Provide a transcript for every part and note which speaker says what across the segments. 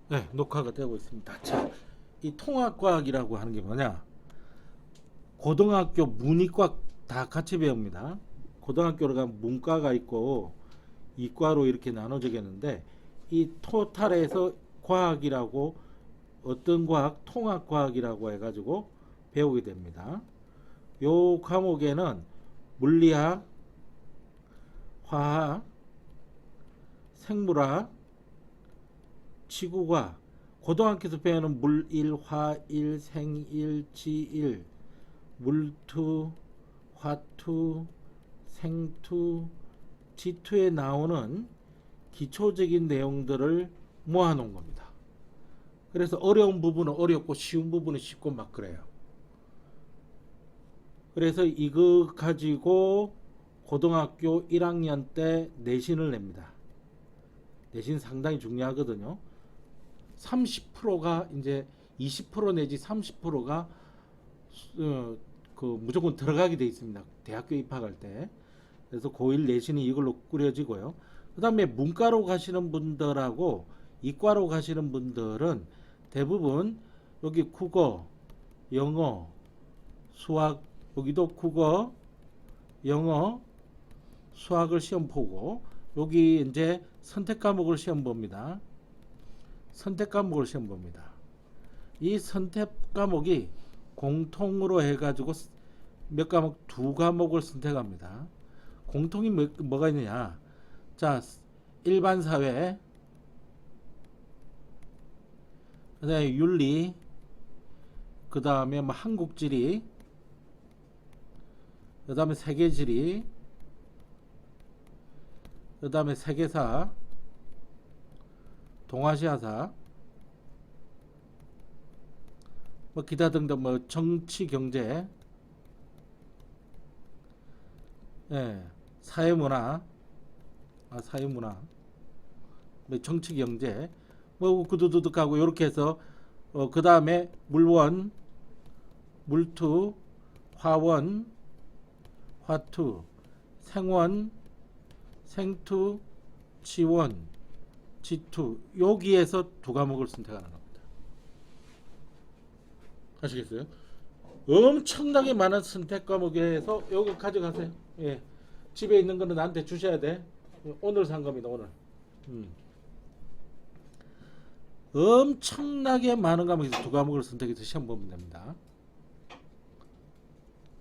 Speaker 1: 네, 녹화가 되고 있습니다. 자, 이 통합과학이라고 하는 게 뭐냐? 고등학교 문이과 다 같이 배웁니다. 고등학교로 가면 문과가 있고 이과로 이렇게 나눠지겠는데 이 토탈에서 과학이라고 어떤 과학? 통합과학이라고 해가지고 배우게 됩니다. 요 과목에는 물리학, 화학, 생물학, 지구과학, 고등학교에서 배우는 물일, 화일, 생일, 지일, 물투, 화투, 생투, 지투에 나오는 기초적인 내용들을 모아놓은 겁니다. 그래서 어려운 부분은 어렵고 쉬운 부분은 쉽고 막 그래요. 그래서 이거 가지고 고등학교 1학년 때 내신을 냅니다. 내신 상당히 중요하거든요. 30%가 이제 20% 내지 30%가 그 무조건 들어가게 돼 있습니다. 대학교 입학할 때. 그래서 고1 내신이 이걸로 꾸려지고요. 그 다음에 문과로 가시는 분들하고 이과로 가시는 분들은 대부분 여기 국어, 영어, 수학, 여기도 국어, 영어, 수학을 시험 보고 여기 이제 선택 과목을 시험 봅니다. 선택 과목을 시험 봅니다. 이 선택 과목이 공통으로 해가지고 몇 과목? 두 과목을 선택합니다. 공통이 뭐가 있느냐? 자, 일반 사회, 그다음에 윤리, 그다음에 뭐 한국지리, 그다음에 세계지리, 그다음에 세계사, 동아시아사, 뭐 기타 등등 뭐 정치 경제, 예, 사회문화, 사회문화, 뭐 정치 경제, 뭐 구두두둑하고 이렇게 해서 그 다음에 물원, 물투, 화원, 화투, 생원, 생투, 지원, 지투 여기에서 두 과목을 선택하는 겁니다. 아시겠어요? 엄청나게 많은 선택 과목에서 요거 가져가세요. 예. 집에 있는 거는 나한테 주셔야 돼. 오늘 산 겁니다. 오늘. 음. 엄청나게 많은 과목에서 두 과목을 선택해서 시험 보면 됩니다.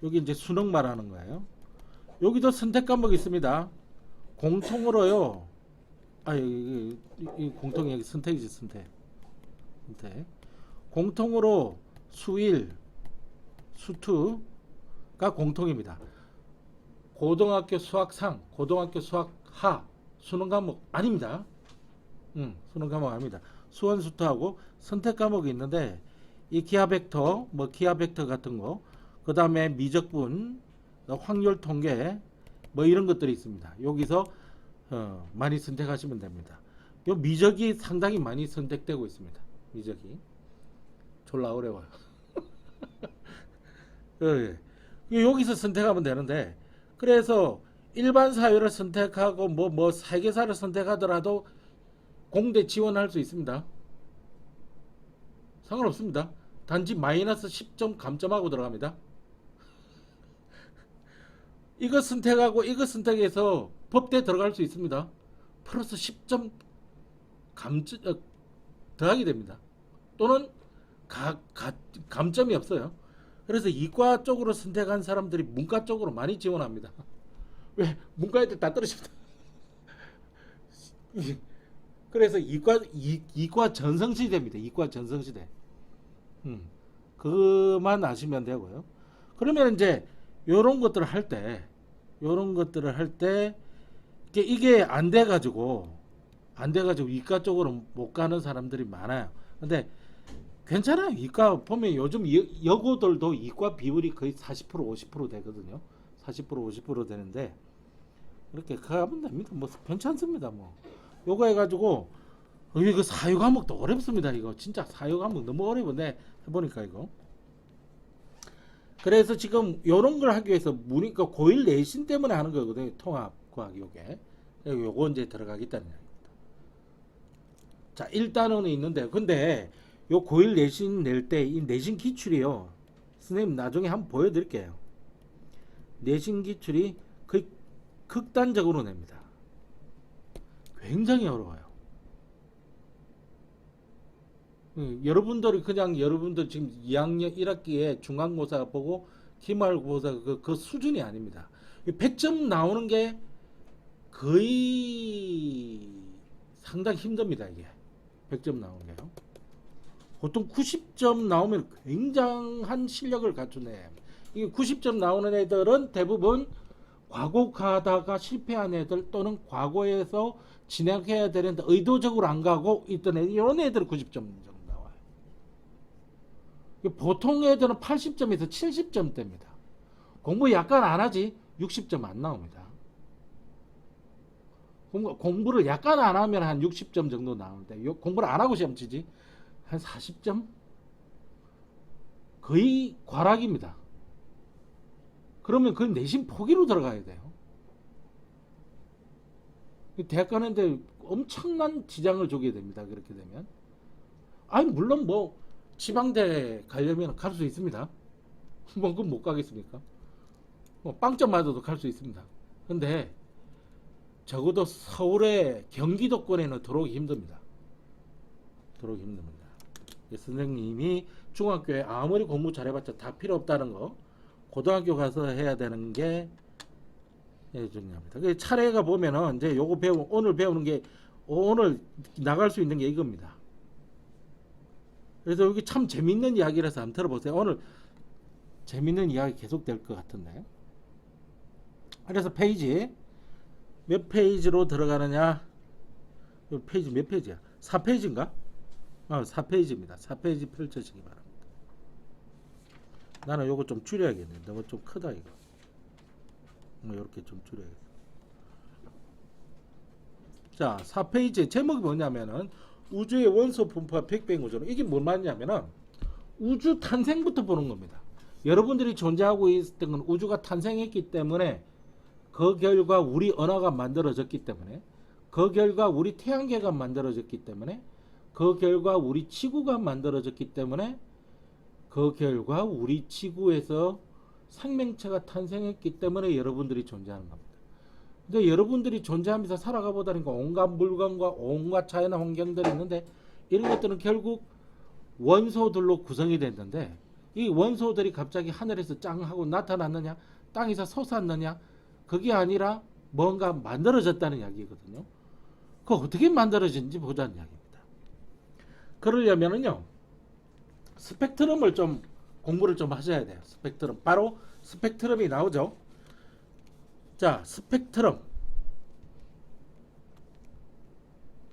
Speaker 1: 여기 이제 수능 말하는 거예요. 여기도 선택 과목이 있습니다. 공통으로요. 이 공통이 여기 선택이지 선택. 선택. 공통으로 수일, 수투가 공통입니다. 고등학교 수학상, 고등학교 수학하, 수능 과목 아닙니다. 수능 과목 아닙니다. 수원 수투하고 선택 과목이 있는데 이 기하 벡터, 뭐 기하 벡터 같은 거, 그 다음에 미적분, 확률 통계, 뭐 이런 것들이 있습니다. 여기서 많이 선택하시면 됩니다. 요 미적이 상당히 많이 선택되고 있습니다. 미적이 졸라 어려워요. 예. 여기서 선택하면 되는데 그래서 일반 사회를 선택하고 뭐 세계사를 선택하더라도 공대 지원할 수 있습니다. 상관없습니다. 단지 마이너스 10점 감점하고 들어갑니다. 이거 선택하고 이거 선택해서 법대 들어갈 수 있습니다. 플러스 10점 더하게 됩니다. 또는 감점이 없어요. 그래서 이과 쪽으로 선택한 사람들이 문과 쪽으로 많이 지원합니다. 왜? 문과 애들 다 떨어집니다. 그래서 이과 전성시대입니다. 이과 전성시대. 그만 아시면 되고요. 그러면 이제 요런 것들을 할 때, 요런 것들을 할 때, 이게 안 돼가지고 이과 쪽으로 못 가는 사람들이 많아요. 근데 괜찮아요. 이과 보면 요즘 여고들도 이과 비율이 거의 40% 50% 되거든요. 40% 50% 되는데 이렇게 가면 됩니다. 뭐 괜찮습니다. 뭐 요거 해가지고 이거 사유 과목도 어렵습니다. 이거 진짜 사유 과목 너무 어려운데 해보니까 이거. 그래서 지금 요런 걸 하기 위해서 그러니까 고1 내신 때문에 하는 거거든요. 통합과학 요게. 요거 이제 들어가겠다는 얘기입니다. 자, 1단원은 있는데 근데 요 고1 내신 낼 때 이 내신 기출이요. 선생님 나중에 한번 보여드릴게요. 내신 기출이 거의 극단적으로 냅니다. 굉장히 어려워요. 여러분들이 그냥 여러분들 지금 2학년 1학기에 중간고사 보고 기말고사 그 수준이 아닙니다. 100점 나오는 게 거의 상당히 힘듭니다. 이게 100점 나오는 게요. 보통 90점 나오면 굉장한 실력을 갖춘 애. 이게 90점 나오는 애들은 대부분 과곡하다가 실패한 애들 또는 과거에서 진행해야 되는데 의도적으로 안 가고 있던 애들, 이런 애들은 90점 정도 나와요. 보통 애들은 80점에서 70점대입니다. 공부 약간 안 하지 60점 안 나옵니다. 공부를 약간 안 하면 한 60점 정도 나오는데 공부를 안 하고 시험 치지 한 40점? 거의 과락입니다. 그러면 그 내신 포기로 들어가야 돼요. 대학 가는데 엄청난 지장을 주게 됩니다. 그렇게 되면. 아니 물론 뭐 지방대 가려면 갈 수 있습니다. 뭐 그건 못 가겠습니까? 뭐 빵점 맞아도 갈 수 있습니다. 근데 적어도 서울의 경기도권에는 들어오기 힘듭니다. 들어오기 힘듭니다. 선생님이 중학교에 아무리 공부 잘해봤자 다 필요 없다는 거 고등학교 가서 해야 되는 게 중요합니다. 차례가 보면은 이제 요거 오늘 배우는 게 오늘 나갈 수 있는 게 이겁니다. 그래서 여기 참 재밌는 이야기라서 한번 들어보세요. 오늘 재밌는 이야기 계속 될 것 같은데. 그래서 페이지 몇 페이지로 들어가느냐? 페이지 몇 페이지야? 4페이지인가? 4페이지입니다. 4페이지 펼쳐지기 바랍니다. 나는 요거 좀 줄여야겠네. 너무 좀 크다 이거. 이렇게 좀 줄여야겠다. 자, 4페이지 제목이 뭐냐면은 우주의 원소 분포와 빅뱅 우주론. 이게 뭘 말하냐면은 우주 탄생부터 보는 겁니다. 여러분들이 존재하고 있었던 건 우주가 탄생했기 때문에 그 결과 우리 은하가 만들어졌기 때문에 그 결과 우리 태양계가 만들어졌기 때문에 그 결과 우리 지구가 만들어졌기 때문에 그 결과 우리 지구에서 생명체가 탄생했기 때문에 여러분들이 존재하는 겁니다. 근데 여러분들이 존재하면서 살아가 보다 보니까 온갖 물건과 온갖 자연의 환경들이 있는데 이런 것들은 결국 원소들로 구성이 됐는데 이 원소들이 갑자기 하늘에서 짱 하고 나타났느냐 땅에서 솟았느냐 그게 아니라 뭔가 만들어졌다는 이야기거든요. 그 어떻게 만들어진지 보자는 이야기입니다. 그러려면은요 스펙트럼을 좀 공부를 좀 하셔야 돼요. 스펙트럼 바로 스펙트럼이 나오죠. 자, 스펙트럼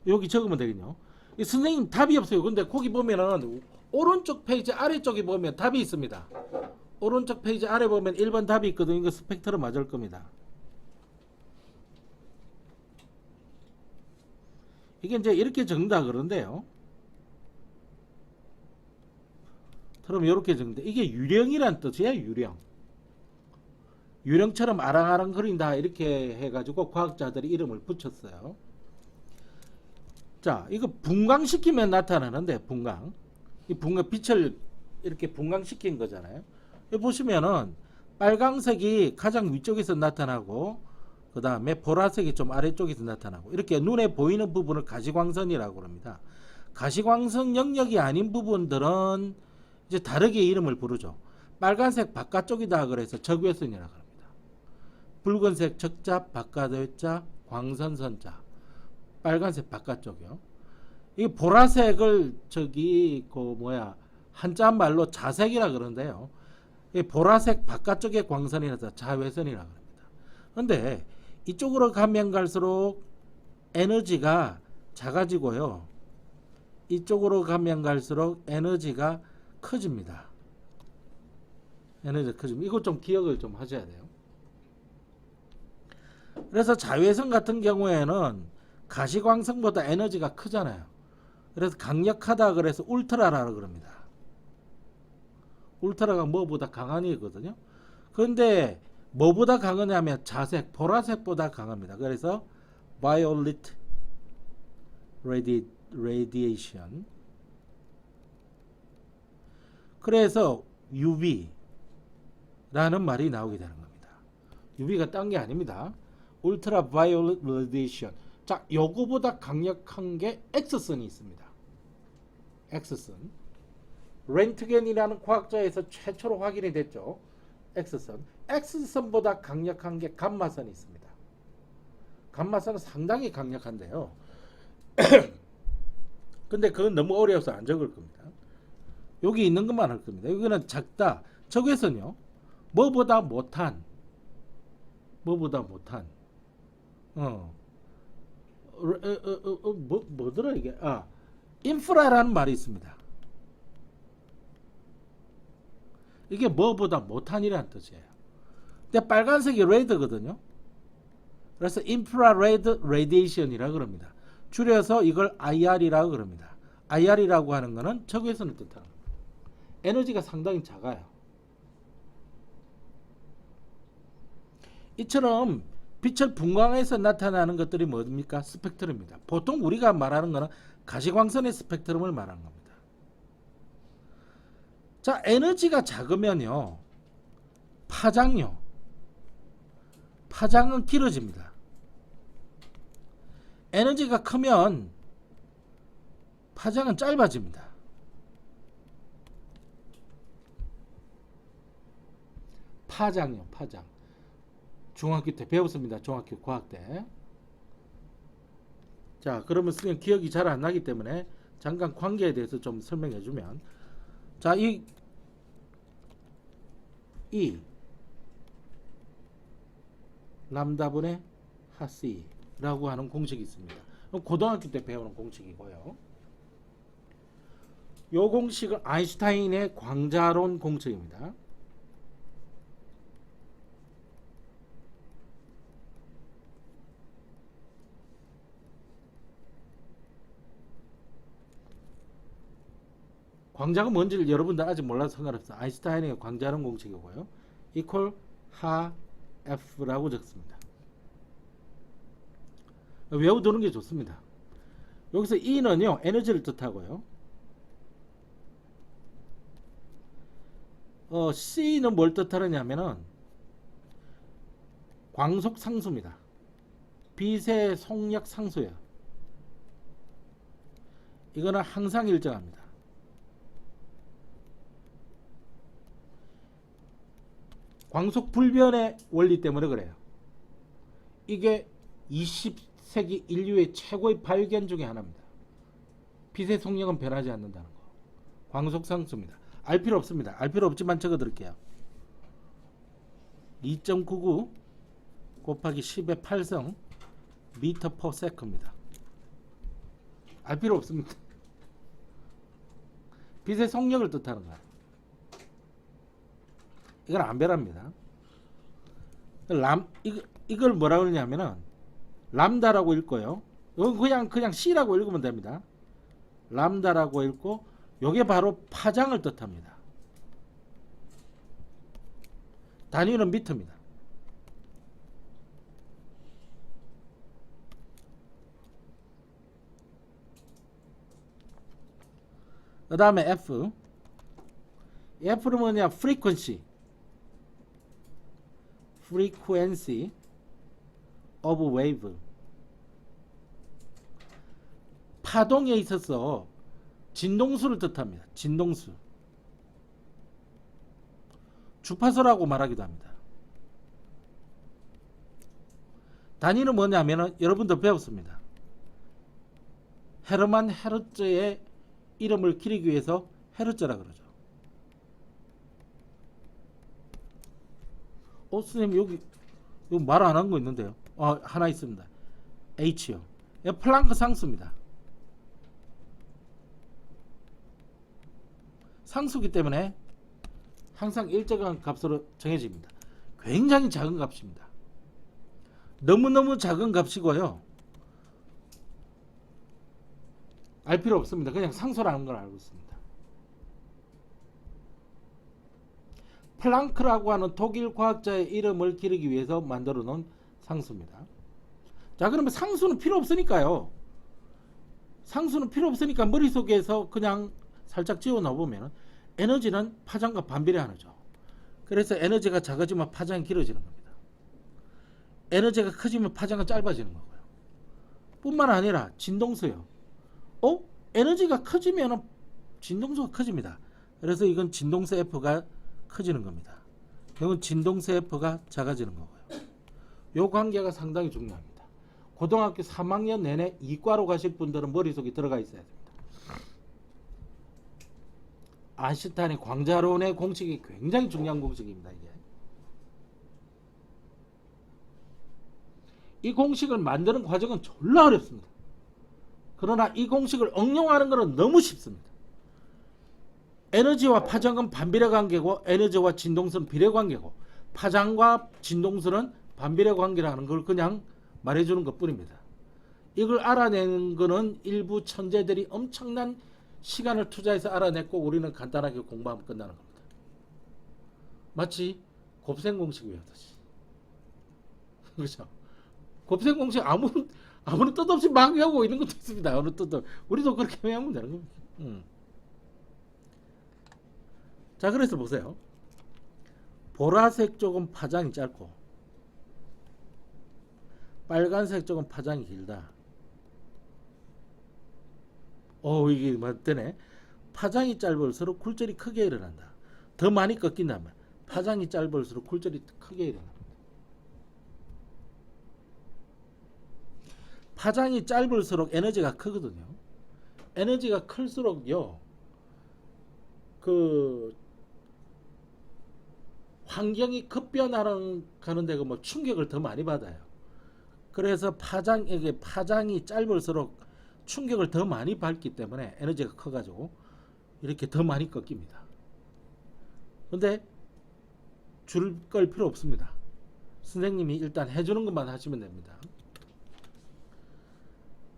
Speaker 1: 여기 적으면 되겠네요. 이 선생님 답이 없어요. 근데 거기 보면은 오른쪽 페이지 아래쪽에 보면 답이 있습니다. 오른쪽 페이지 아래 보면 1번 답이 있거든요. 이거 스펙트럼 맞을 겁니다. 이게 이제 이렇게 적는다 그러는데요. 그럼 이렇게 적는데 이게 유령이란 뜻이에요. 유령. 유령처럼 아랑아랑 거린다 이렇게 해가지고 과학자들이 이름을 붙였어요. 자, 이거 분광시키면 나타나는데 분광. 이 분광 빛을 이렇게 분광시킨 거잖아요. 여기 보시면은 빨강색이 가장 위쪽에서 나타나고 그 다음에 보라색이 좀 아래쪽에서 나타나고 이렇게 눈에 보이는 부분을 가시광선이라고 합니다. 가시광선 영역이 아닌 부분들은 이제 다르게 이름을 부르죠. 빨간색 바깥쪽이다 그래서 적외선이라고 합니다. 붉은색 적자 바깥외자 광선선자 빨간색 바깥쪽이요. 이 보라색을 저기 한자 말로 자색이라 그러는데요. 이 보라색 바깥쪽의 광선이라서 자외선이라고 합니다. 그런데 이쪽으로 가면 갈수록 에너지가 작아지고요. 이쪽으로 가면 갈수록 에너지가 커집니다. 에너지가 커집니다. 이거 좀 기억을 좀 하셔야 돼요. 그래서 자외선 같은 경우에는 가시광선보다 에너지가 크잖아요. 그래서 강력하다 그래서 울트라라고 그럽니다. 울트라가 뭐보다 강한 이거든요. 그런데 뭐보다 강하냐면 보라색보다 강합니다. 그래서 violet radiation. 그래서 UV라는 말이 나오게 되는 겁니다. UV가 딴 게 아닙니다. ultraviolet radiation. 자, 요거보다 강력한 게 X선이 있습니다. X선. 렌트겐이라는 과학자에서 최초로 확인이 됐죠. X선. X선보다 강력한 게 감마선이 있습니다. 감마선은 상당히 강력한데요. 근데 그건 너무 어려워서 안 적을 겁니다. 여기 있는 것만 할 겁니다. 여기는 작다. 저기서는요. 뭐보다 못한. 뭐더라 이게? 인프라라는 말이 있습니다. 이게 뭐보다 못한이라는 뜻이에요. 근데 빨간색이 레드거든요. 그래서 인프라레드 레디에이션이라고 그럽니다. 줄여서 이걸 IR이라고 그럽니다. IR이라고 하는 거는 적외선을 뜻하는 겁니다. 에너지가 상당히 작아요. 이처럼 빛을 분광해서 나타나는 것들이 뭡니까? 스펙트럼입니다. 보통 우리가 말하는 거는 가시광선의 스펙트럼을 말하는 겁니다. 자, 에너지가 작으면요. 파장은 길어집니다. 에너지가 크면 파장은 짧아집니다. 파장. 중학교 때 배웠습니다. 중학교 과학 때. 자, 그러면 선생님 기억이 잘 안 나기 때문에 잠깐 관계에 대해서 좀 설명해 주면, 자, 이 람다분의 하시라고 하는 공식이 있습니다. 고등학교 때 배우는 공식이고요. 이 공식은 아인슈타인의 광자론 공식입니다. 광자가 뭔지를 여러분들 아직 몰라서 상관없어요. 아인슈타인의 광자론 공식이고요. 이퀄 하 F라고 적습니다. 외워두는 게 좋습니다. 여기서 E는요, 에너지를 뜻하고요. C는 뭘 뜻하느냐면은 광속 상수입니다. 빛의 속력 상수예요. 이거는 항상 일정합니다. 광속 불변의 원리 때문에 그래요. 이게 20세기 인류의 최고의 발견 중에 하나입니다. 빛의 속력은 변하지 않는다는 거. 광속 상수입니다. 알 필요 없습니다. 알 필요 없지만 적어 드릴게요. 2.99 곱하기 10의 8성 미터 퍼 세컨입니다. 알 필요 없습니다. 빛의 속력을 뜻하는 거예요. 이건 안 변합니다. 이걸 뭐라고 그러냐면은 람다라고 읽고요. 이건 그냥 C라고 읽으면 됩니다. 람다라고 읽고 요게 바로 파장을 뜻합니다. 단위는 미터입니다. 그 다음에 F는 뭐냐? frequency of wave. 파동에 있어서 진동수를 뜻합니다. 진동수. 주파수라고 말하기도 합니다. 단위는 뭐냐면은 여러분도 배웠습니다. 헤르만 헤르츠의 이름을 기리기 위해서 헤르츠라 그러죠. 선생님 여기 말 안 한 거 있는데요. 하나 있습니다. H요. 플랑크 상수입니다. 상수기 때문에 항상 일정한 값으로 정해집니다. 굉장히 작은 값입니다. 너무너무 작은 값이고요. 알 필요 없습니다. 그냥 상수라는 걸 알고 있습니다. 플랑크라고 하는 독일 과학자의 이름을 기리기 위해서 만들어 놓은 상수입니다. 자, 그러면 상수는 필요 없으니까요. 상수는 필요 없으니까 머릿속에서 그냥 살짝 지워 넣어보면 에너지는 파장과 반비례하죠. 그래서 에너지가 작아지면 파장이 길어지는 겁니다. 에너지가 커지면 파장은 짧아지는 거고요. 뿐만 아니라 진동수요. 에너지가 커지면 진동수가 커집니다. 그래서 이건 진동수 F가 커지는 겁니다. 이건 진동수 F가 작아지는 거고요. 이 관계가 상당히 중요합니다. 고등학교 3학년 내내 이과로 가실 분들은 머릿속에 들어가 있어야 됩니다. 아인슈타인의 광자론의 공식이 굉장히 중요한 공식입니다. 이 공식을 만드는 과정은 졸라 어렵습니다. 그러나 이 공식을 응용하는 것은 너무 쉽습니다. 에너지와 파장은 반비례 관계고 에너지와 진동수는 비례 관계고 파장과 진동수는 반비례 관계라는 걸 그냥 말해주는 것 뿐입니다. 이걸 알아내는 것은 일부 천재들이 엄청난 시간을 투자해서 알아냈고 우리는 간단하게 공부하면 끝나는 겁니다. 마치 곱셈 공식 외우듯이. 그렇죠? 곱셈 공식 아무런 뜻 없이 막 외우고 있는 것도 있습니다. 어느 뜻도 우리도 그렇게 외우면 되는 겁니다. 자, 그래서 보세요. 보라색 쪽은 파장이 짧고 빨간색 쪽은 파장이 길다. 이게 맞대네. 파장이 짧을수록 굴절이 크게 일어난다. 더 많이 꺾인다면 파장이 짧을수록 굴절이 크게 일어납니다. 파장이 짧을수록 에너지가 크거든요. 에너지가 클수록요, 환경이 급변하는 가는 데가 뭐 충격을 더 많이 받아요. 그래서 파장이 짧을수록 충격을 더 많이 받기 때문에 에너지가 커가지고 이렇게 더 많이 꺾입니다. 근데 줄 끌 필요 없습니다. 선생님이 일단 해주는 것만 하시면 됩니다.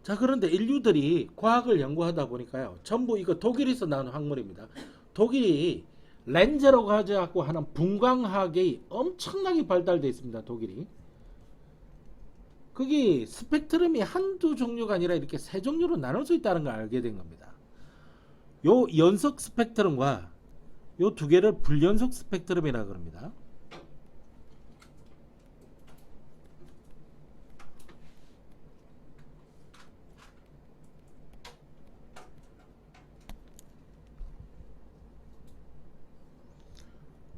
Speaker 1: 자, 그런데 인류들이 과학을 연구하다 보니까요, 전부 이거 독일에서 나온 학문입니다. 독일이 렌즈라고 가지고 하는 분광학이 엄청나게 발달되어 있습니다. 독일이. 그게 스펙트럼이 한두 종류가 아니라 이렇게 세 종류로 나눌 수 있다는 걸 알게 된 겁니다. 요 연속 스펙트럼과 요 두 개를 불연속 스펙트럼이라고 그럽니다.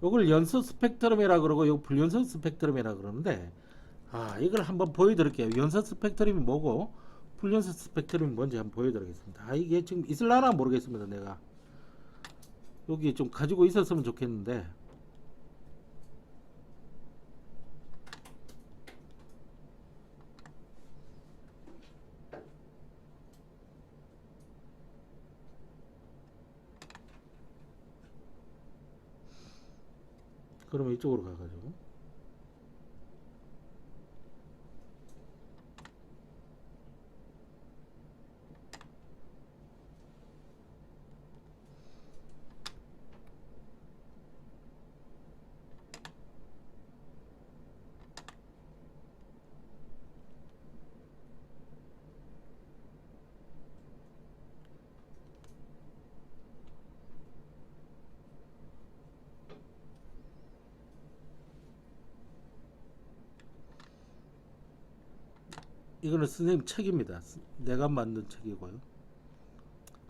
Speaker 1: 요걸 연속 스펙트럼이라고 그러고 요 불연속 스펙트럼이라고 그러는데, 이걸 한번 보여드릴게요. 연속 스펙트럼이 뭐고 불연속 스펙트럼이 뭔지 한번 보여드리겠습니다. 이게 지금 있을라나 모르겠습니다. 내가 여기 좀 가지고 있었으면 좋겠는데, 그러면 이쪽으로 가가지고 이거는 선생님 책입니다. 내가 만든 책이고요.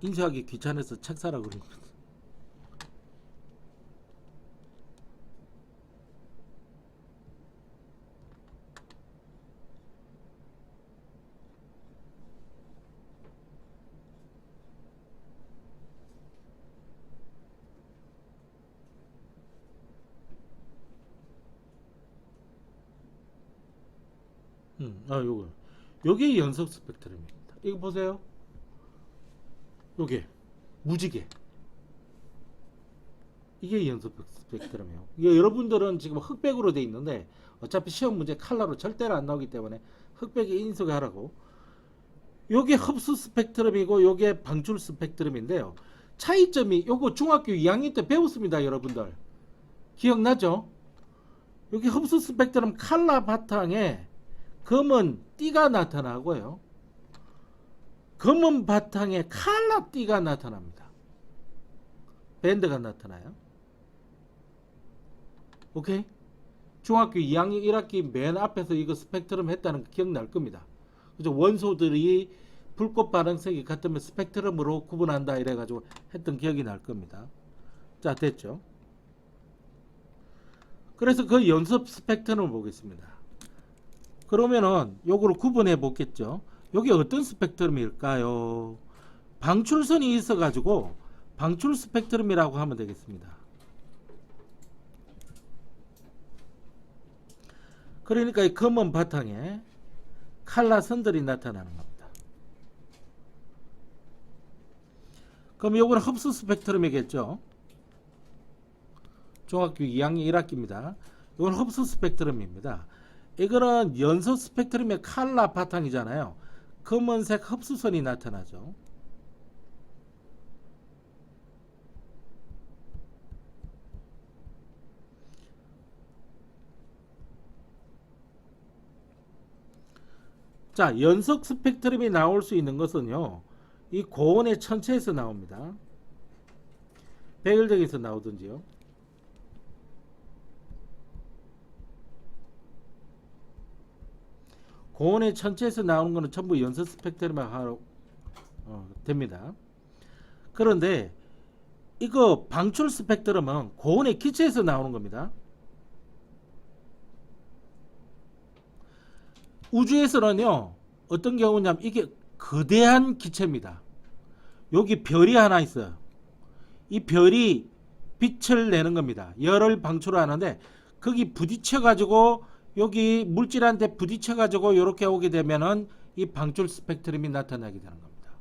Speaker 1: 인쇄하기 귀찮아서 책 사라 그런 겁니다. 요게 연속 스펙트럼입니다. 이거 보세요. 요게 무지개. 이게 연속 스펙트럼이에요. 이게 여러분들은 지금 흑백으로 돼 있는데 어차피 시험 문제 컬러로 절대로 안 나오기 때문에 흑백에 인쇄하라고. 요게 흡수 스펙트럼이고 요게 방출 스펙트럼인데요. 차이점이 요거 중학교 2학년 때 배웠습니다. 여러분들 기억나죠? 여기 흡수 스펙트럼 컬러 바탕에 검은 띠가 나타나고요. 검은 바탕에 칼라띠가 나타납니다. 밴드가 나타나요. 오케이? 중학교 2학년 1학기 맨 앞에서 이거 스펙트럼 했다는 거 기억날 겁니다. 그죠? 원소들이 불꽃 반응색이 같으면 스펙트럼으로 구분한다 이래가지고 했던 기억이 날 겁니다. 자, 됐죠? 그래서 그 연습 스펙트럼을 보겠습니다. 그러면은 요거를 구분해 보겠죠. 여기 어떤 스펙트럼일까요? 방출선이 있어 가지고 방출 스펙트럼이라고 하면 되겠습니다. 그러니까 이 검은 바탕에 칼라선들이 나타나는 겁니다. 그럼 요거는 흡수 스펙트럼이겠죠. 중학교 2학년 1학기입니다. 이건 흡수 스펙트럼입니다. 이거는 연소 스펙트럼의 칼라 바탕이잖아요. 검은색 흡수선이 나타나죠. 자, 연속 스펙트럼이 나올 수 있는 것은요, 이 고온의 천체에서 나옵니다. 백일등에서 나오든지요. 고온의 천체에서 나오는 것은 전부 연속 스펙트럼이 됩니다. 그런데 이거 방출 스펙트럼은 고온의 기체에서 나오는 겁니다. 우주에서는요, 어떤 경우냐면 이게 거대한 기체입니다. 여기 별이 하나 있어요. 이 별이 빛을 내는 겁니다. 열을 방출하는데 거기 부딪혀 가지고 여기 물질한테 부딪혀 가지고 이렇게 오게 되면은 이 방출 스펙트럼이 나타나게 되는 겁니다.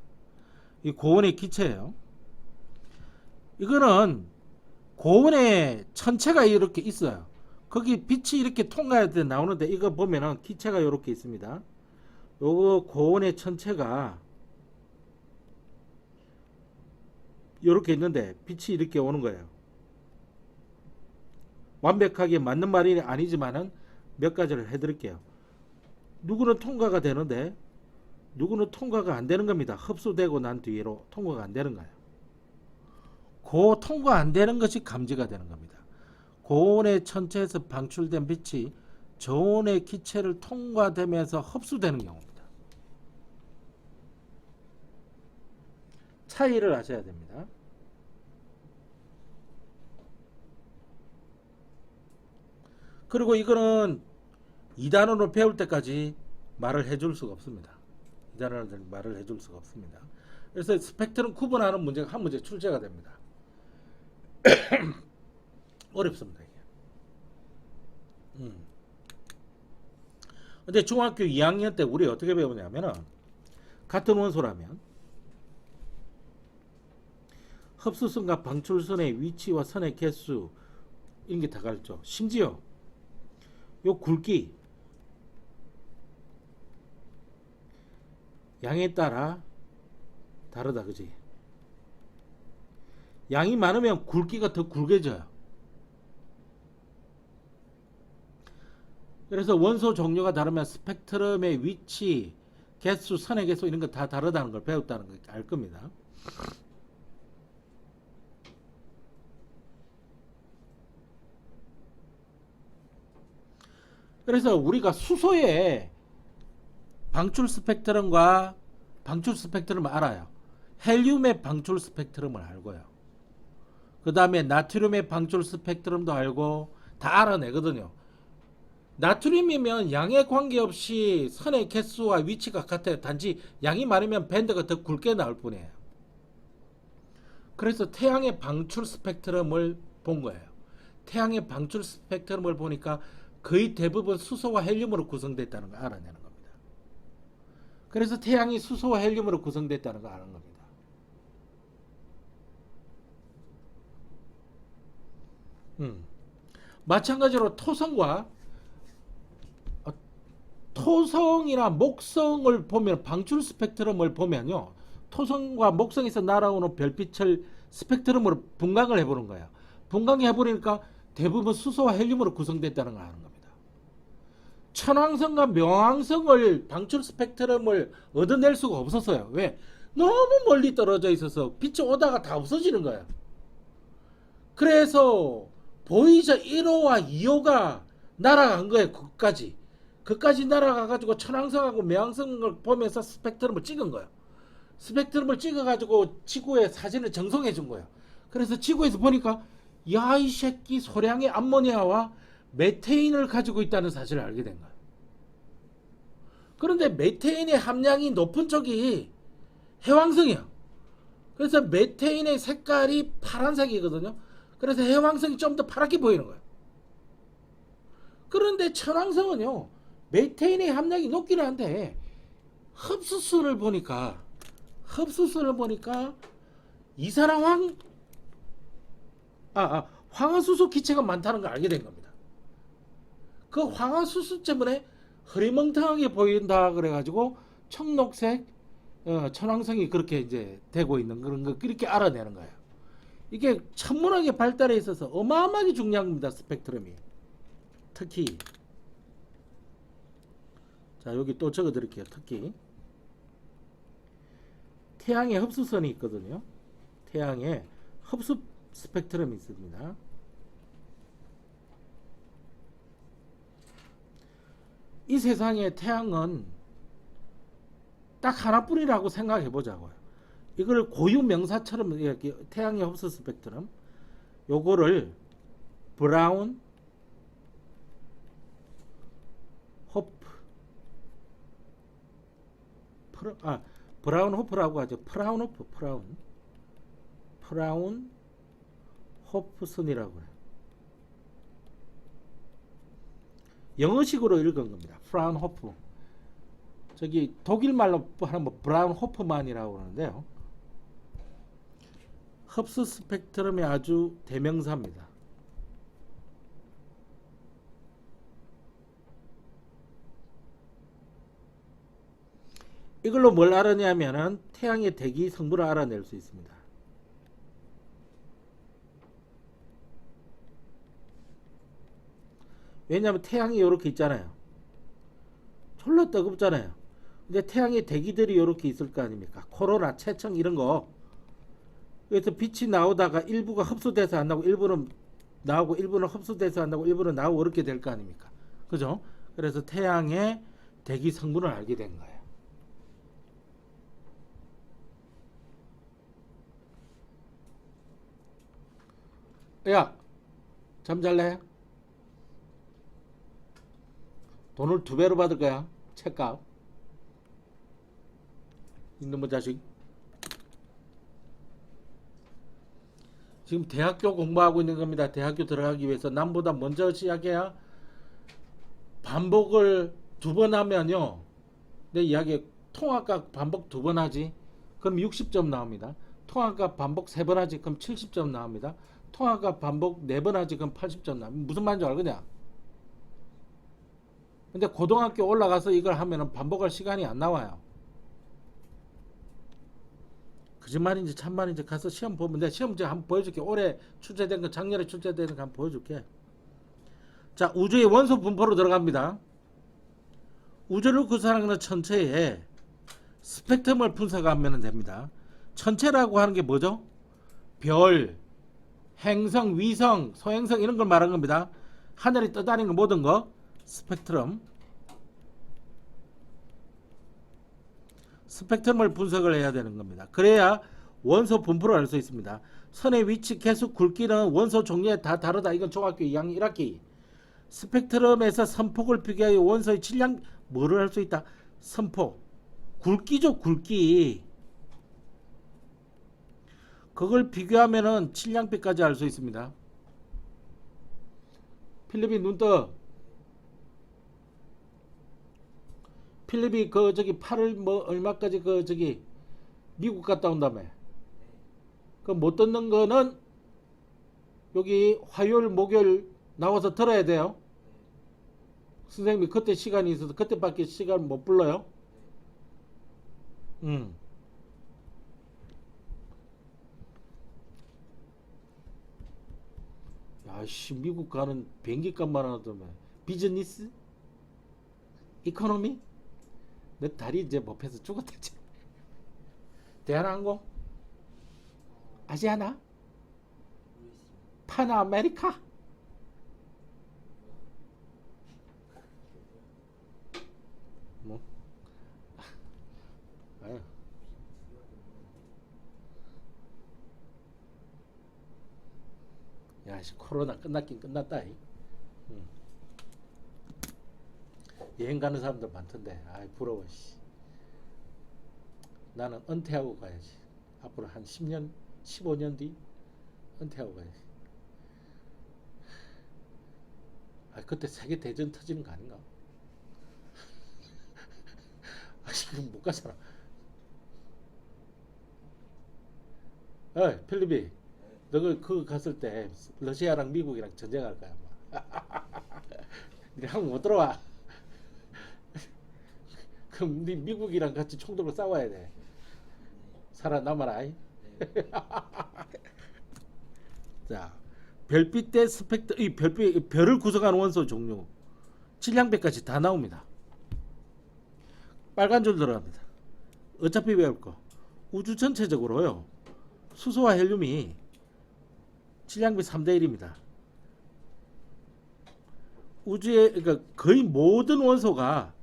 Speaker 1: 이 고온의 기체예요. 이거는 고온의 천체가 이렇게 있어요. 거기 빛이 이렇게 통과할 때 나오는데 이거 보면은 기체가 이렇게 있습니다. 요거 고온의 천체가 이렇게 있는데 빛이 이렇게 오는 거예요. 완벽하게 맞는 말이 아니지만은 몇 가지를 해드릴게요. 누구는 통과가 되는데 누구는 통과가 안 되는 겁니다. 흡수되고 난 뒤로 통과가 안 되는 거예요. 그 통과 안 되는 것이 감지가 되는 겁니다. 고온의 천체에서 방출된 빛이 저온의 기체를 통과되면서 흡수되는 경우입니다. 차이를 아셔야 됩니다. 그리고 이거는 2단원으로 배울 때까지 말을 해줄 수가 없습니다. 2단원을 말을 해줄 수가 없습니다. 그래서 스펙트럼 구분하는 문제가 한 문제 출제가 됩니다. 어렵습니다. 이게. 근데 중학교 2학년 때 우리 어떻게 배우냐면은 같은 원소라면 흡수선과 방출선의 위치와 선의 개수 이런 게 다 가르쳐. 심지어 요 굵기 양에 따라 다르다, 그지? 양이 많으면 굵기가 더 굵어져요. 그래서 원소 종류가 다르면 스펙트럼의 위치, 개수, 선의 개수 이런 거 다 다르다는 걸 배웠다는 걸 알 겁니다. 그래서 우리가 수소의 방출 스펙트럼과 방출 스펙트럼을 알아요. 헬륨의 방출 스펙트럼을 알고요. 그 다음에 나트륨의 방출 스펙트럼도 알고 다 알아내거든요. 나트륨이면 양에 관계없이 선의 개수와 위치가 같아요. 단지 양이 많으면 밴드가 더 굵게 나올 뿐이에요. 그래서 태양의 방출 스펙트럼을 본 거예요. 태양의 방출 스펙트럼을 보니까 거의 대부분 수소와 헬륨으로 구성됐다는 걸 알아내는 겁니다. 그래서 태양이 수소와 헬륨으로 구성됐다는 걸 아는 겁니다. 마찬가지로 토성이나 목성을 보면 방출 스펙트럼을 보면요, 토성과 목성에서 날아오는 별빛을 스펙트럼으로 분광을 해보는 거예요. 분광해버리니까 대부분 수소와 헬륨으로 구성됐다는 걸 아는 겁니다. 천왕성과 명왕성을 방출 스펙트럼을 얻어낼 수가 없었어요. 왜? 너무 멀리 떨어져 있어서 빛이 오다가 다 없어지는 거예요. 그래서 보이저 1호와 2호가 날아간 거예요. 그까지 날아가 가지고 천왕성하고 매왕성을 보면서 스펙트럼을 찍은 거예요. 스펙트럼을 찍어 가지고 지구의 사진을 정성해 준 거예요. 그래서 지구에서 보니까 야, 이 새끼 소량의 암모니아와 메테인을 가지고 있다는 사실을 알게 된 거예요. 그런데 메테인의 함량이 높은 쪽이 해왕성이야. 그래서 메테인의 색깔이 파란색이거든요. 그래서 해왕성이 좀 더 파랗게 보이는 거예요. 그런데 천왕성은요, 메테인의 함량이 높기는 한데 흡수수를 보니까 이산화황 황화수소 기체가 많다는 걸 알게 된 겁니다. 그 황화수소 때문에 흐리멍텅하게 보인다 그래가지고 청록색 천왕성이 그렇게 이제 되고 있는 그런 거 그렇게 알아내는 거예요. 이게 천문학의 발달에 있어서 어마어마하게 중요한 겁니다. 스펙트럼이. 특히 자, 여기 또 적어 드릴게요. 특히 태양의 흡수선이 있거든요. 태양의 흡수 스펙트럼이 있습니다. 이 세상에 태양은 딱 하나뿐이라고 생각해 보자고요. 이걸 고유 명사처럼 이렇게 태양의 흡수 스펙트럼, 요거를 브라운 호프, 브라운 호프라고 하죠. 프라운 호프슨이라고 해요. 영어식으로 읽은 겁니다. 프라운 호프. 저기 독일 말로 하면 뭐 브라운 호프만이라고 그러는데요. 흡수 스펙트럼의 아주 대명사입니다. 이걸로 뭘 알아내냐면은 태양의 대기 성분을 알아낼 수 있습니다. 왜냐하면 태양이 이렇게 있잖아요. 졸라 뜨겁잖아요. 근데 태양의 대기들이 이렇게 있을 거 아닙니까? 코로나, 채청 이런 거. 그래서 빛이 나오다가 일부가 흡수돼서 안 나오고 일부는 나오고 일부는 흡수돼서 안 나오고 일부는 나오고 이렇게 될 거 아닙니까? 그죠? 그래서 태양의 대기 성분을 알게 된 거예요. 야, 잠잘래? 돈을 2배로 받을 거야. 책값. 이놈의 자식. 지금 대학교 공부하고 있는 겁니다. 대학교 들어가기 위해서 남보다 먼저 시작해야 반복을 2번 하면요. 내 이야기 통합과 반복 2번 하지. 그럼 60점 나옵니다. 통합과 반복 3번 하지. 그럼 70점 나옵니다. 통합과 반복 4번 하지. 그럼 80점 나옵니다. 무슨 말인지 알겠냐? 근데 고등학교 올라가서 이걸 하면은 반복할 시간이 안 나와요. 거짓말인지 참말인지 가서 시험 보면 내 시험 제가 한번 보여줄게. 올해 출제된 거 작년에 출제된 거 한번 보여줄게. 자, 우주의 원소 분포로 들어갑니다. 우주를 구성하는 천체에 스펙트럼을 분석하면 됩니다. 천체라고 하는 게 뭐죠? 별, 행성, 위성, 소행성 이런 걸 말하는 겁니다. 하늘이 떠다니는 거 모든 거 스펙트럼을 분석을 해야 되는 겁니다. 그래야 원소 분포를 알 수 있습니다. 선의 위치, 개수, 굵기는 원소 종류에 다 다르다. 이건 중학교 2학년 1학기. 스펙트럼에서 선폭을 비교하여 원소의 질량 뭐를 할 수 있다? 선폭. 굵기죠, 굵기. 그걸 비교하면은 질량비까지 알 수 있습니다. 필립이 눈 떠. 필립이 저기 8월 뭐 얼마까지 저기 미국 갔다 온다며. 그 못 듣는 거는 여기 화요일 목요일 나와서 들어야 돼요. 선생님이 그때 시간이 있어서 그때밖에 시간 못 불러요. 야씨, 미국 가는 비행기 값만 하더만. 비즈니스? 이코노미? 내 다리 이제 못 펴서 죽었다. 대한항공? 아시아나?
Speaker 2: 모르겠습니다.
Speaker 1: 파나아메리카? 뭐? 아유. 야, 씨, 코로나 끝났긴 끝났다. 이. 응. 여행 가는 사람들 많던데. 아이, 부러워. 씨. 나는 은퇴하고 가야지. 앞으로 한 10년, 15년 뒤 은퇴하고 가야지. 아, 그때 세계 대전 터지는 거 아닌가? 아, 지금 못 가잖아. 필리핀, 너 그거 갔을 때 러시아랑 미국이랑 전쟁할 거야, 아마. 네 한국 못 들어와. 그럼 네 미국이랑 같이 총 들고 싸워야 돼. 살아남아라. 이.
Speaker 2: 네. 네.
Speaker 1: 자, 별빛 대 스펙트, 이 별빛 별을 구성하는 원소 종류, 질량별까지 다 나옵니다. 빨간 줄 들어갑니다. 어차피 배울 거. 우주 전체적으로요. 수소와 헬륨이 질량비 3대 1입니다. 우주의 그러니까 거의 모든 원소가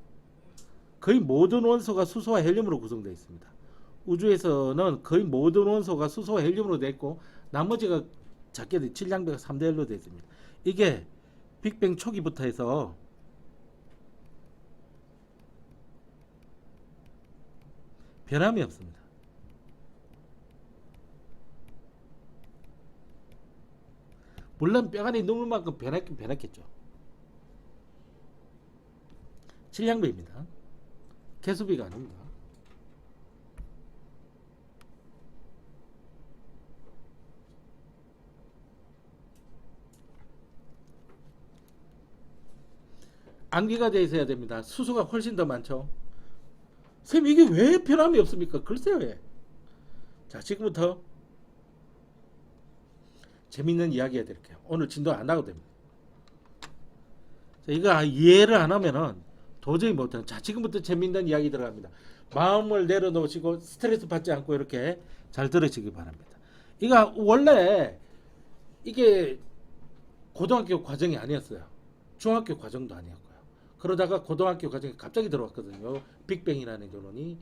Speaker 1: 수소와 헬륨으로 구성되어 있습니다. 우주에서는 거의 모든 원소가 수소와 헬륨으로 되어 있고 나머지가 작게 질량비가 3대 1로 되어 있습니다. 이게 빅뱅 초기부터 해서 변함이 없습니다. 물론 뼈간이 num을 만큼 변했긴 변했겠죠. 질량비입니다. 개수비가 아닙니다. 암기가 돼 있어야 됩니다. 수소가 훨씬 더 많죠. 쌤 이게 왜 변함이 없습니까? 글쎄요. 왜. 자, 지금부터 재밌는 이야기 해드릴게요. 오늘 진도 안 하고 됩니다. 자, 이거 이해를 안 하면은 도저히 못해요. 자, 지금부터 재밌는 이야기 들어갑니다. 마음을 내려놓으시고 스트레스 받지 않고 이렇게 잘 들으시기 바랍니다. 이거 원래 이게 고등학교 과정이 아니었어요. 중학교 과정도 아니었고요. 그러다가 고등학교 과정에 갑자기 들어왔거든요. 빅뱅이라는 결론이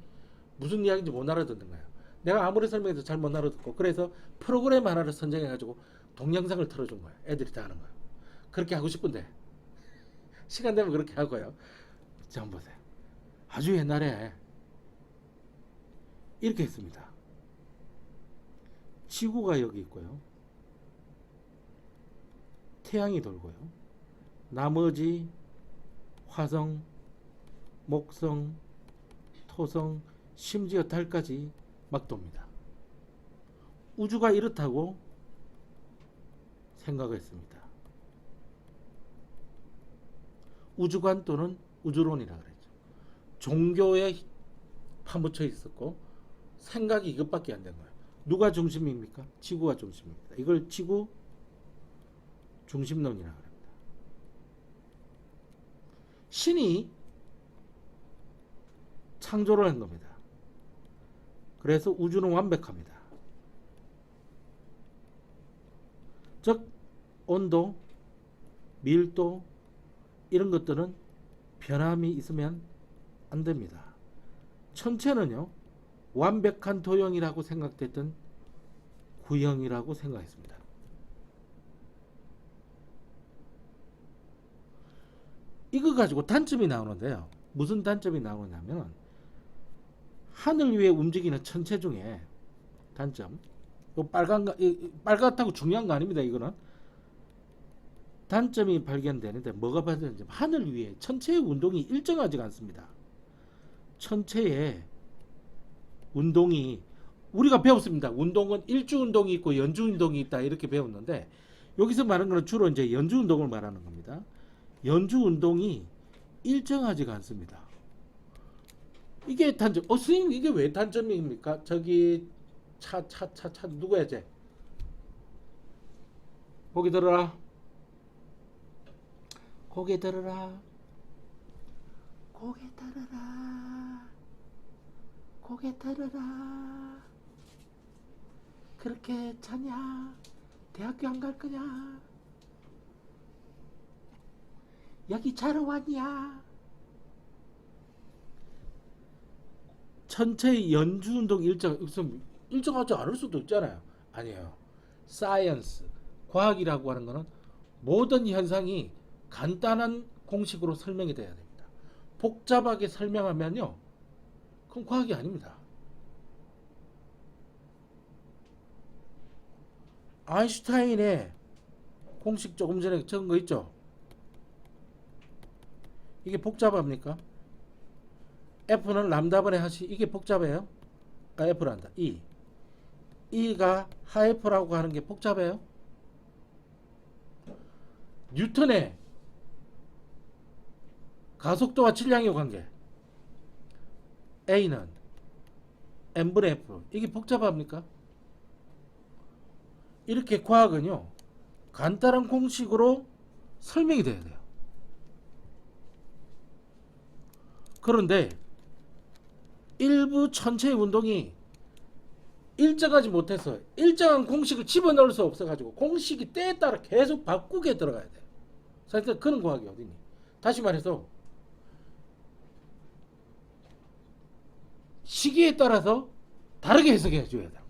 Speaker 1: 무슨 이야기인지 못 알아듣는 거예요. 내가 아무리 설명해도 잘 못 알아듣고 그래서 프로그램 하나를 선정해가지고 동영상을 틀어준 거예요. 애들이 다 하는 거예요. 그렇게 하고 싶은데 시간 되면 그렇게 하고요. 자, 한번 보세요. 아주 옛날에 이렇게 했습니다. 지구가 여기 있고요. 태양이 돌고요. 나머지 화성, 목성, 토성, 심지어 달까지 막 돕니다. 우주가 이렇다고 생각했습니다. 우주관 또는 우주론이라 그랬죠. 종교에 파묻혀 있었고 생각이 이것밖에 안 된 거예요. 누가 중심입니까? 지구가 중심입니다. 이걸 지구 중심론이라 합니다. 신이 창조를 한 겁니다. 그래서 우주는 완벽합니다. 즉 온도, 밀도 이런 것들은 변함이 있으면 안 됩니다. 천체는요 완벽한 도형이라고 생각됐던 구형이라고 생각했습니다. 이거 가지고 단점이 나오는데요. 무슨 단점이 나오냐면 하늘 위에 움직이는 천체 중에 단점, 빨갛다고 중요한 거 아닙니다. 이거는 단점이 발견되는데 뭐가 발견되는지 하늘 위에 천체의 운동이 일정하지가 않습니다. 천체의 운동이 우리가 배웠습니다. 운동은 일주 운동이 있고 연주 운동이 있다 이렇게 배웠는데 여기서 말하는 것은 주로 이제 연주 운동을 말하는 겁니다. 연주 운동이 일정하지가 않습니다. 이게 단점. 선생님 이게 왜 단점입니까? 저기 차 누구야 쟤? 고개 들어라. 고개 들어라. 고개 들어라. 고개 들어라. 그렇게 차냐? 대학교 안 갈 거냐? 여기 자러 왔냐? 전체 연주운동 일정하지 않을 수도 있잖아요. 아니에요. 사이언스, 과학이라고 하는 거는 모든 현상이 간단한 공식으로 설명이 돼야 됩니다. 복잡하게 설명하면요, 그건 과학이 아닙니다. 아인슈타인의 공식 조금 전에 적은 거 있죠? 이게 복잡합니까? F는 람다분의 하시, 이게 복잡해요? F란다. E가 하이퍼라고 하는 게 복잡해요? 뉴턴의 가속도와 질량의 관계 A는 M분의 F, 이게 복잡합니까? 이렇게 과학은요, 간단한 공식으로 설명이 돼야 돼요. 그런데 일부 천체의 운동이 일정하지 못해서 일정한 공식을 집어넣을 수 없어가지고 공식이 때에 따라 계속 바꾸게 들어가야 돼요. 사실 그런 과학이 어딨니? 다시 말해서 시기에 따라서 다르게 해석해 줘야 돼요.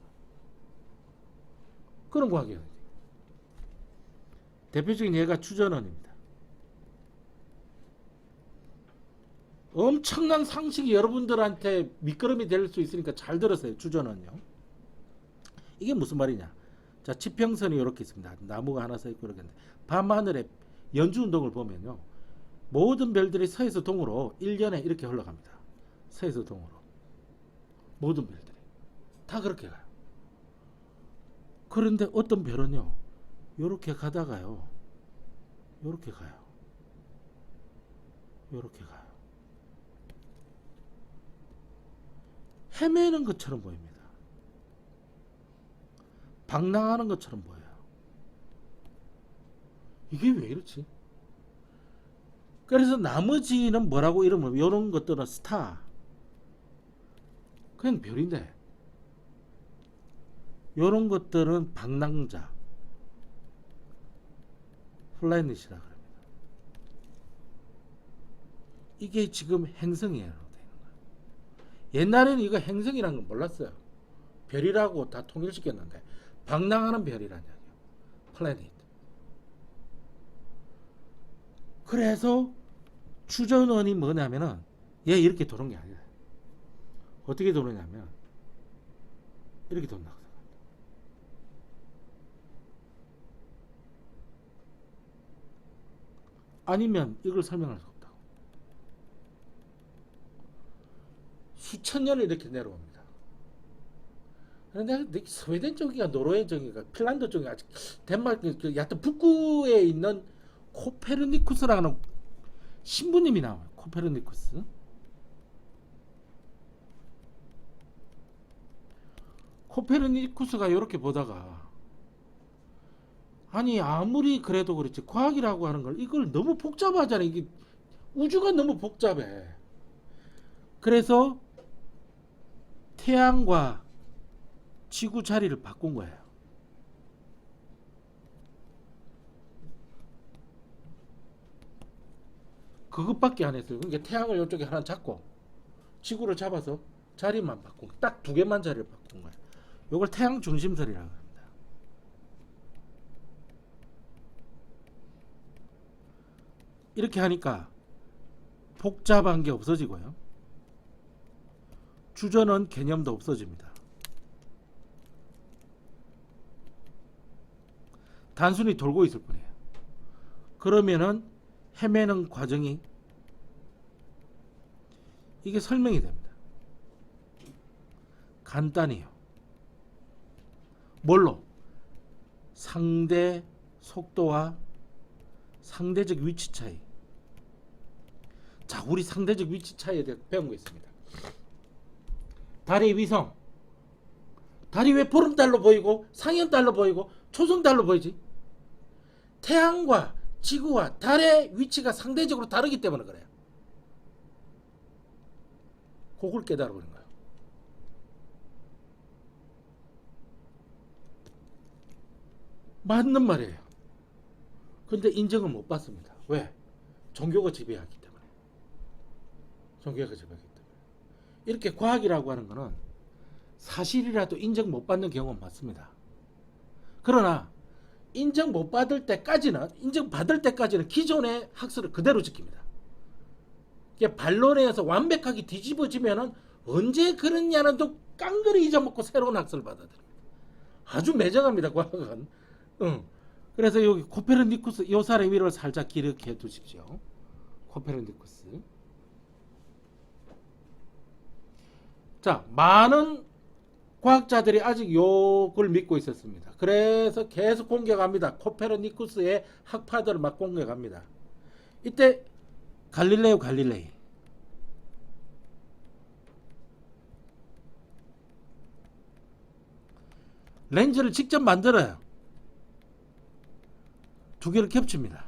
Speaker 1: 그런 과학이에요. 대표적인 예가 추전원입니다. 엄청난 상식이 여러분들한테 미끄럼이 될 수 있으니까 잘 들으세요. 추전원요. 이게 무슨 말이냐? 자, 지평선이 이렇게 있습니다. 나무가 하나 서 있고 이렇게 있는데, 밤하늘의 연주 운동을 보면요, 모든 별들이 서에서 동으로 1년에 이렇게 흘러갑니다. 서에서 동으로 모든 별들이 다 그렇게 가요. 그런데 어떤 별은요, 요렇게 가다가요, 요렇게 가요. 요렇게 가요. 헤매는 것처럼 보입니다. 방랑하는 것처럼 보여요. 이게 왜 이렇지? 그래서 나머지는 뭐라고 이름을, 이런 것들은 스타, 그냥 별인데, 이런 것들은 방랑자, 플래닛이라 그럽니다. 이게 지금 행성이에요. 옛날에는 이거 행성이라는 건 몰랐어요. 별이라고 다 통일시켰는데, 방랑하는 별이라는 얘기예요. 플래닛. 그래서 추전원이 뭐냐면은, 얘 이렇게 도는 게 아니라 어떻게 도느냐면 이렇게 돈다고. 아니면 이걸 설명할 수 없다고. 수천 년을 이렇게 내려옵니다. 그런데 스웨덴 쪽이가 노르웨이 쪽이가 핀란드 쪽이 아직 덴마크 여하튼 북구에 있는 코페르니쿠스라는 신부님이 나와요. 코페르니쿠스. 코페르니쿠스가 이렇게 보다가, 아니 아무리 그래도 그렇지 과학이라고 하는 걸 이걸 너무 복잡하잖아. 이게 우주가 너무 복잡해. 그래서 태양과 지구 자리를 바꾼 거예요. 그것밖에 안 했어요. 그러니까 태양을 이쪽에 하나 잡고 지구를 잡아서 자리만 바꾼, 딱 두 개만 자리를 바꾼 거예요. 이걸 태양 중심설이라고 합니다. 이렇게 하니까 복잡한 게 없어지고요, 주전원 개념도 없어집니다. 단순히 돌고 있을 뿐이에요. 그러면은 헤매는 과정이 이게 설명이 됩니다. 간단해요. 뭘로? 상대 속도와 상대적 위치 차이. 자, 우리 상대적 위치 차이에 대해 배운 거 있습니다. 달의 위성, 달이 왜 보름달로 보이고 상현달로 보이고 초승달로 보이지? 태양과 지구와 달의 위치가 상대적으로 다르기 때문에 그래요. 그걸 깨달아보는 거예요. 맞는 말이에요. 근데 인정을 못 받습니다. 왜? 종교가 지배하기 때문에. 종교가 지배하기 때문에. 이렇게 과학이라고 하는 거는 사실이라도 인정 못 받는 경우는 많습니다. 그러나 인정 못 받을 때까지는, 인정받을 때까지는 기존의 학설을 그대로 지킵니다. 이게 반론에서 완벽하게 뒤집어지면은 언제 그랬냐는 또 깡그리 잊어먹고 새로운 학설을 받아들입니다. 아주 매정합니다, 과학은. 그래서 여기 코페르니쿠스 요 사람 이름을 살짝 기억해 두십시오. 코페르니쿠스. 자, 많은 과학자들이 아직 요걸 믿고 있었습니다. 그래서 계속 공격합니다. 코페르니쿠스의 학파들을 막 공격합니다. 이때 갈릴레오 갈릴레이 렌즈를 직접 만들어요. 두 개를 겹칩니다.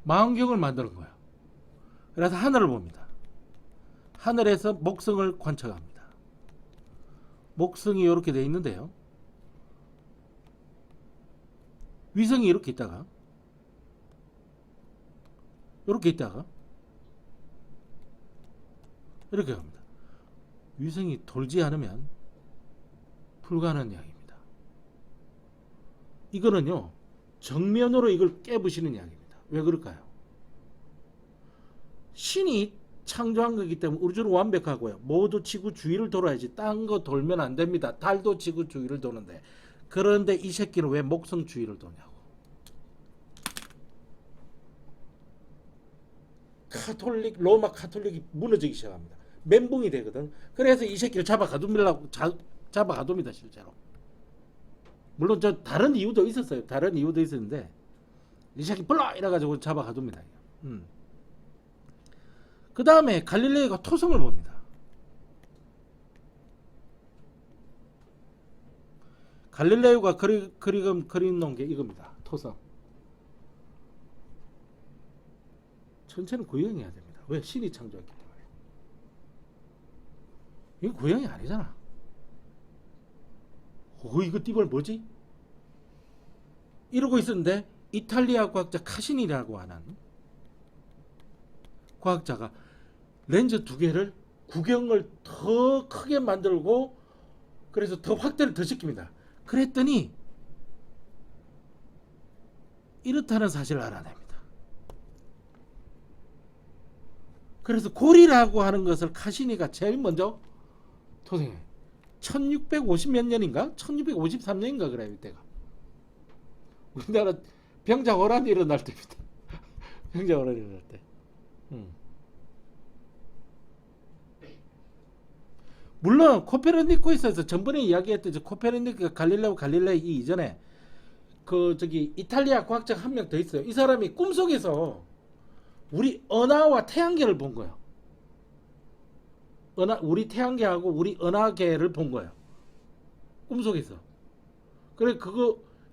Speaker 1: 망원경을 만드는 거예요. 그래서 하늘을 봅니다. 하늘에서 목성을 관측합니다. 목성이 이렇게 되어 있는데요. 위성이 이렇게 있다가 이렇게 있다가 이렇게 갑니다. 위성이 돌지 않으면 불가능한 이야기입니다. 이거는요, 정면으로 이걸 깨부시는 이야기입니다. 왜 그럴까요? 신이 창조한 거기 때문에 우주는 완벽하고요. 모두 지구 주위를 돌아야지. 딴 거 돌면 안 됩니다. 달도 지구 주위를 도는데. 그런데 이 새끼는 왜 목성 주위를 도냐고. 로마 카톨릭이 무너지기 시작합니다. 멘붕이 되거든. 그래서 이 새끼를 잡아가둡니다, 실제로. 물론 저 다른 이유도 있었어요. 다른 이유도 있었는데 이 새끼 불러 이래가지고 잡아가둡니다. 그 다음에 갈릴레이가 토성을 봅니다. 갈릴레오가 그려놓은 게 이겁니다. 토성. 전체는 구형해야 됩니다. 왜? 신이 창조했기 때문에. 이거 구형이 아니잖아. 이거 띠벌 뭐지? 이러고 있었는데 이탈리아 과학자 카시니라고 하는 과학자가 렌즈 두 개를 구경을 더 크게 만들고 그래서 더 확대를 더 시킵니다. 그랬더니 이렇다는 사실을 알아냅니다. 그래서 고리라고 하는 것을 카시니가 제일 먼저 토생해. 1650 몇 년인가? 1653년인가 그래요, 이때가. 우리나라 병자호란이 일어날 때입니다. 병자호란이 일어날 때. 물론 코페르니쿠스에서 전번에 이야기했던 코페르니쿠스가 갈릴레이 이전에 이탈리아 과학자가 한 명 더 있어요. 이 사람이 꿈속에서 우리 은하와 태양계를 본 거예요. 우리 태양계하고 우리 은하계를 본 거예요. 꿈속에서. 그래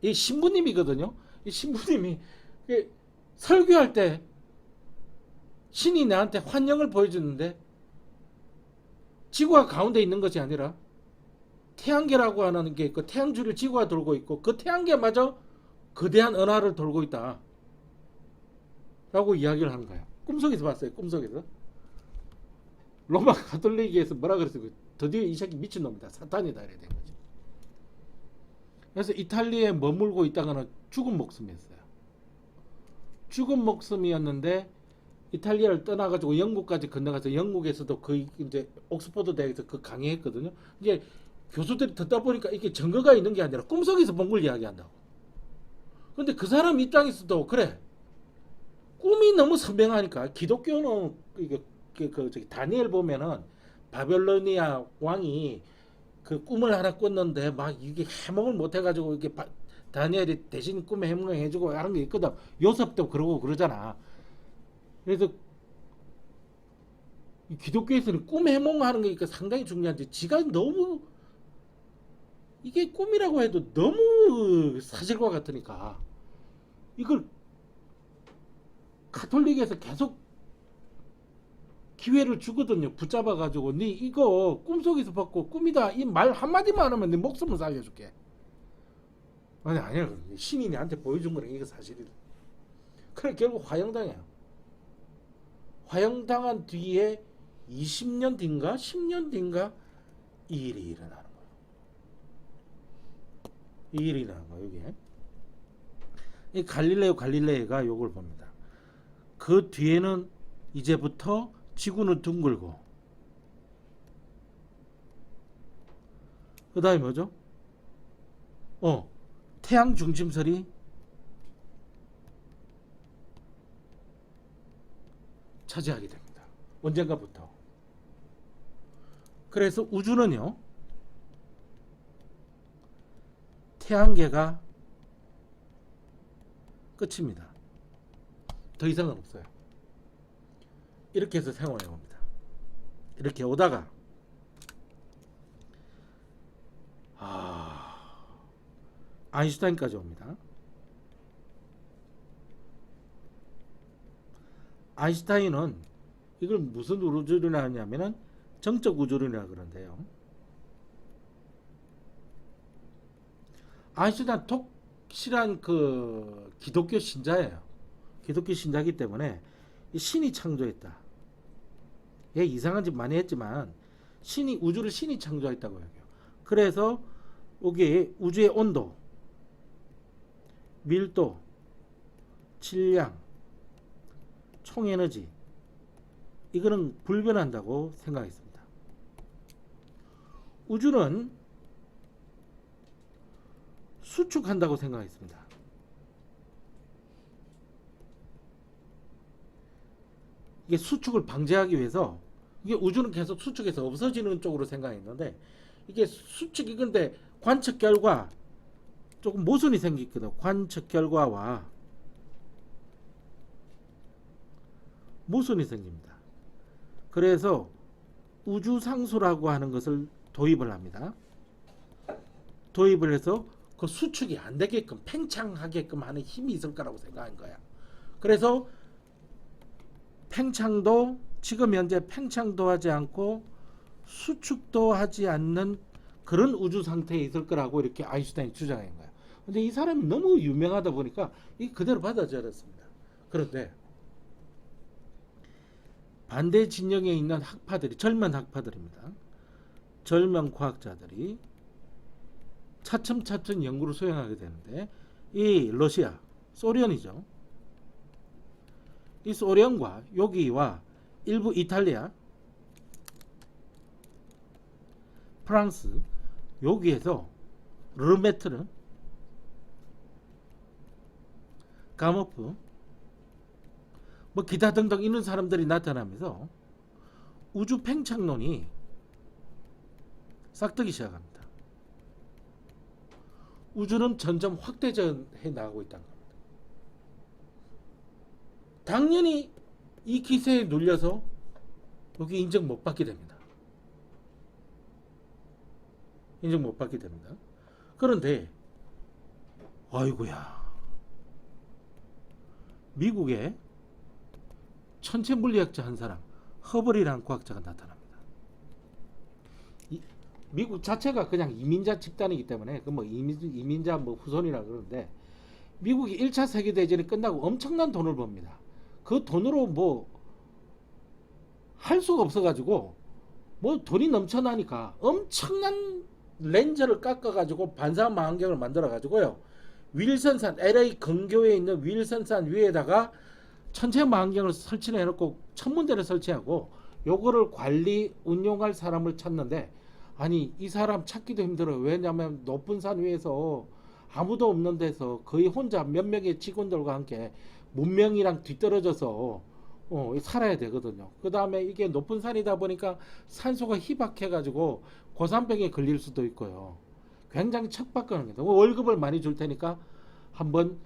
Speaker 1: 이 신부님이거든요. 이 신부님이 설교할 때 신이 나한테 환영을 보여주는데 지구가 가운데 있는 것이 아니라 태양계라고 하는 게 있고 태양주를 지구가 돌고 있고 그 태양계마저 거대한 은하를 돌고 있다 라고 이야기를 하는 거예요. 꿈속에서 봤어요. 꿈속에서. 로마 가톨릭에서 뭐라 그랬어요? 드디어 이 새끼 미친놈이다. 사탄이다 이래 된 거죠. 그래서 이탈리아에 머물고 있다가는 죽은 목숨이었어요. 죽은 목숨이었는데 이탈리아를 떠나가지고 영국까지 건너가서 영국에서도 이제 옥스퍼드 대학에서 강의했거든요. 이제 교수들이 듣다 보니까 이게 증거가 있는 게 아니라 꿈속에서 본 걸 이야기한다고. 근데 그 사람 입장에서도 그래. 꿈이 너무 선명하니까 기독교는 다니엘 보면은 바벨로니아 왕이 그 꿈을 하나 꿨는데 막 이게 해몽을 못 해가지고 이렇게 다니엘이 대신 꿈에 해몽해주고 하는 게 있거든. 요셉도 그러고 그러잖아. 그래서 기독교에서는 꿈 해몽하는 게 상당히 중요한데 지가 너무 이게 꿈이라고 해도 너무 사실과 같으니까 이걸 가톨릭에서 계속 기회를 주거든요. 붙잡아 가지고 네 이거 꿈속에서 봤고 꿈이다 이 말 한마디만 하면 네 목숨을 살려줄게. 아니 아니야, 신이 내한테 보여준 거래. 이거 사실이다. 그래 결국 화형당해요. 화형당한 뒤에 20년 뒤인가 10년 뒤인가 이 일이 일어나는 거예요. 이 일이 일어나는 거예요. 이게 이 갈릴레오가 요걸 봅니다. 그 뒤에는 이제부터 지구는 둥글고 그 다음에 뭐죠? 태양 중심설이 차지하게 됩니다. 언젠가부터. 그래서 우주는요, 태양계가 끝입니다. 더 이상은 없어요. 이렇게 해서 생활해 옵니다. 이렇게 오다가 아인슈타인까지 옵니다. 아인슈타인은 이걸 무슨 우주론이라 하냐면은 정적 우주론이라 그러는데요. 아인슈타인 독실한 그 기독교 신자예요. 기독교 신자이기 때문에 신이 창조했다. 예, 이상한 짓 많이 했지만 우주를 신이 창조했다고 여겨요. 그래서 여기 우주의 온도, 밀도, 질량, 총에너지 이거는 불변한다고 생각했습니다. 우주는 수축한다고 생각했습니다. 이게 수축을 방지하기 위해서 이게 우주는 계속 수축해서 없어지는 쪽으로 생각했는데 이게 수축이 근데 관측 결과 조금 모순이 생기거든. 관측 결과와 모순이 생깁니다. 그래서 우주상수라고 하는 것을 도입을 합니다. 도입을 해서 그 수축이 안 되게끔 팽창하게끔 하는 힘이 있을 거라고 생각한 거야. 그래서 팽창도 지금 현재 팽창도 하지 않고 수축도 하지 않는 그런 우주 상태에 있을 거라고 이렇게 아인슈타인이 주장한 거야. 근데 이 사람이 너무 유명하다 보니까 이 그대로 받아들였습니다. 그런데 반대 진영에 있는 학파들이 젊은 학파들입니다. 젊은 과학자들이 차츰차츰 연구를 수행하게 되는데 이 러시아, 소련이죠. 이 소련과 여기와 일부 이탈리아, 프랑스 여기에서 르메트르, 가모프 뭐 기타 등등 이런 사람들이 나타나면서 우주 팽창론이 싹트기 시작합니다. 우주는 점점 확대전해 나가고 있다는 겁니다. 당연히 이 기세에 눌려서 여기 인정 못 받게 됩니다. 인정 못 받게 됩니다. 그런데 아이고야, 미국의 천체 물리학자 한 사람 허벌이라는 과학자가 나타납니다. 미국 자체가 그냥 이민자 집단이기 때문에 그 뭐 이민자 뭐 후손이라 그러는데 미국이 1차 세계대전이 끝나고 엄청난 돈을 법니다. 그 돈으로 뭐 할 수가 없어가지고 뭐 돈이 넘쳐나니까 엄청난 렌즈를 깎아가지고 반사망원경을 만들어가지고요, 윌선산 LA 근교에 있는 윌선산 위에다가 천체망원경을 설치를 해놓고 천문대를 설치하고 요거를 관리 운용할 사람을 찾는데, 아니 이 사람 찾기도 힘들어요. 왜냐하면 높은 산 위에서 아무도 없는 데서 거의 혼자 몇 명의 직원들과 함께 문명이랑 뒤떨어져서 살아야 되거든요. 그 다음에 이게 높은 산이다 보니까 산소가 희박해가지고 고산병에 걸릴 수도 있고요. 굉장히 척박한 겁니다. 월급을 많이 줄 테니까 한번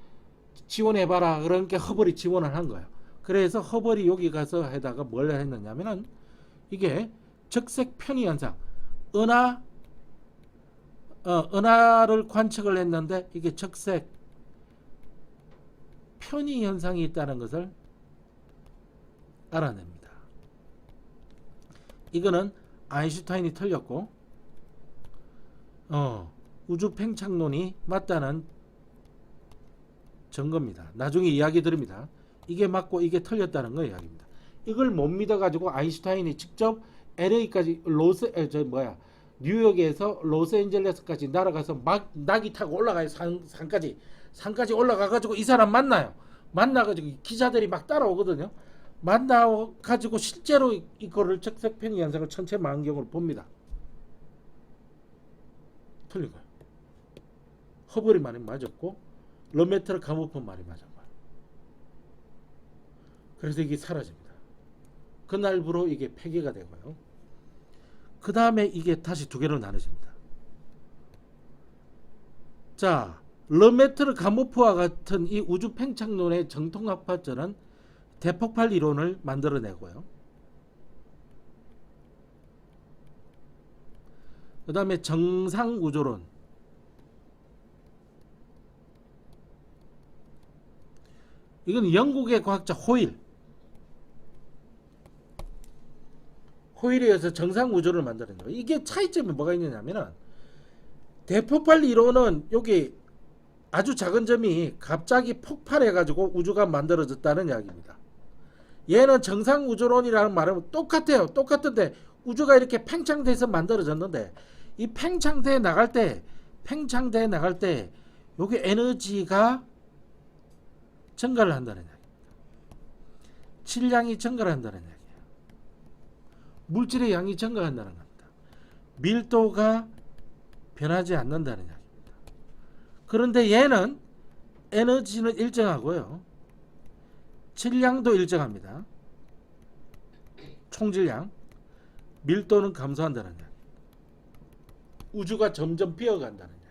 Speaker 1: 지원해봐라. 그러니까 허벌이 지원을 한 거예요. 그래서 허벌이 여기 가서 해다가 뭘 했느냐면은 이게 적색 편의 현상, 은하를 관측을 했는데 이게 적색 편의 현상이 있다는 것을 알아냅니다. 이거는 아인슈타인이 틀렸고 우주 팽창론이 맞다는 증거입니다. 나중에 이야기 드립니다. 이게 맞고 이게 틀렸다는 거 이야기입니다. 이걸 못 믿어가지고 아인슈타인이 직접 LA까지 뉴욕에서 로스앤젤레스까지 날아가서 막 낙이 타고 올라가요. 산까지 올라가가지고 이 사람 만나요. 만나가지고 기자들이 막 따라오거든요. 만나가지고 실제로 이거를 적색편의 현상을 천체망원경으로 봅니다. 틀린 거예요. 허블이 말이 맞았고 르메테르 가모프 말이 맞은 거예요. 그래서 이게 사라집니다. 그날부로 이게 폐기가 되고요. 그 다음에 이게 다시 두 개로 나눠집니다. 자, 르메테르 가모프와 같은 이 우주 팽창론의 정통합파들은 대폭발 이론을 만들어내고요. 그 다음에 정상우주론, 이건 영국의 과학자 호일에 의해서 정상우주를 만드는 거예요. 이게 차이점이 뭐가 있느냐면은 대폭발 이론은 여기 아주 작은 점이 갑자기 폭발해가지고 우주가 만들어졌다는 이야기입니다. 얘는 정상우주론이라는 말은 똑같아요. 똑같은데 우주가 이렇게 팽창돼서 만들어졌는데 이 팽창돼 나갈 때 여기 에너지가 증가를 한다는 이야기입니다. 질량이 증가를 한다는 이야기예요. 물질의 양이 증가한다는 겁니다. 밀도가 변하지 않는다는 이야기입니다. 그런데 얘는 에너지는 일정하고요. 질량도 일정합니다. 총질량, 밀도는 감소한다는 이야기. 우주가 점점 비어간다는 이야기.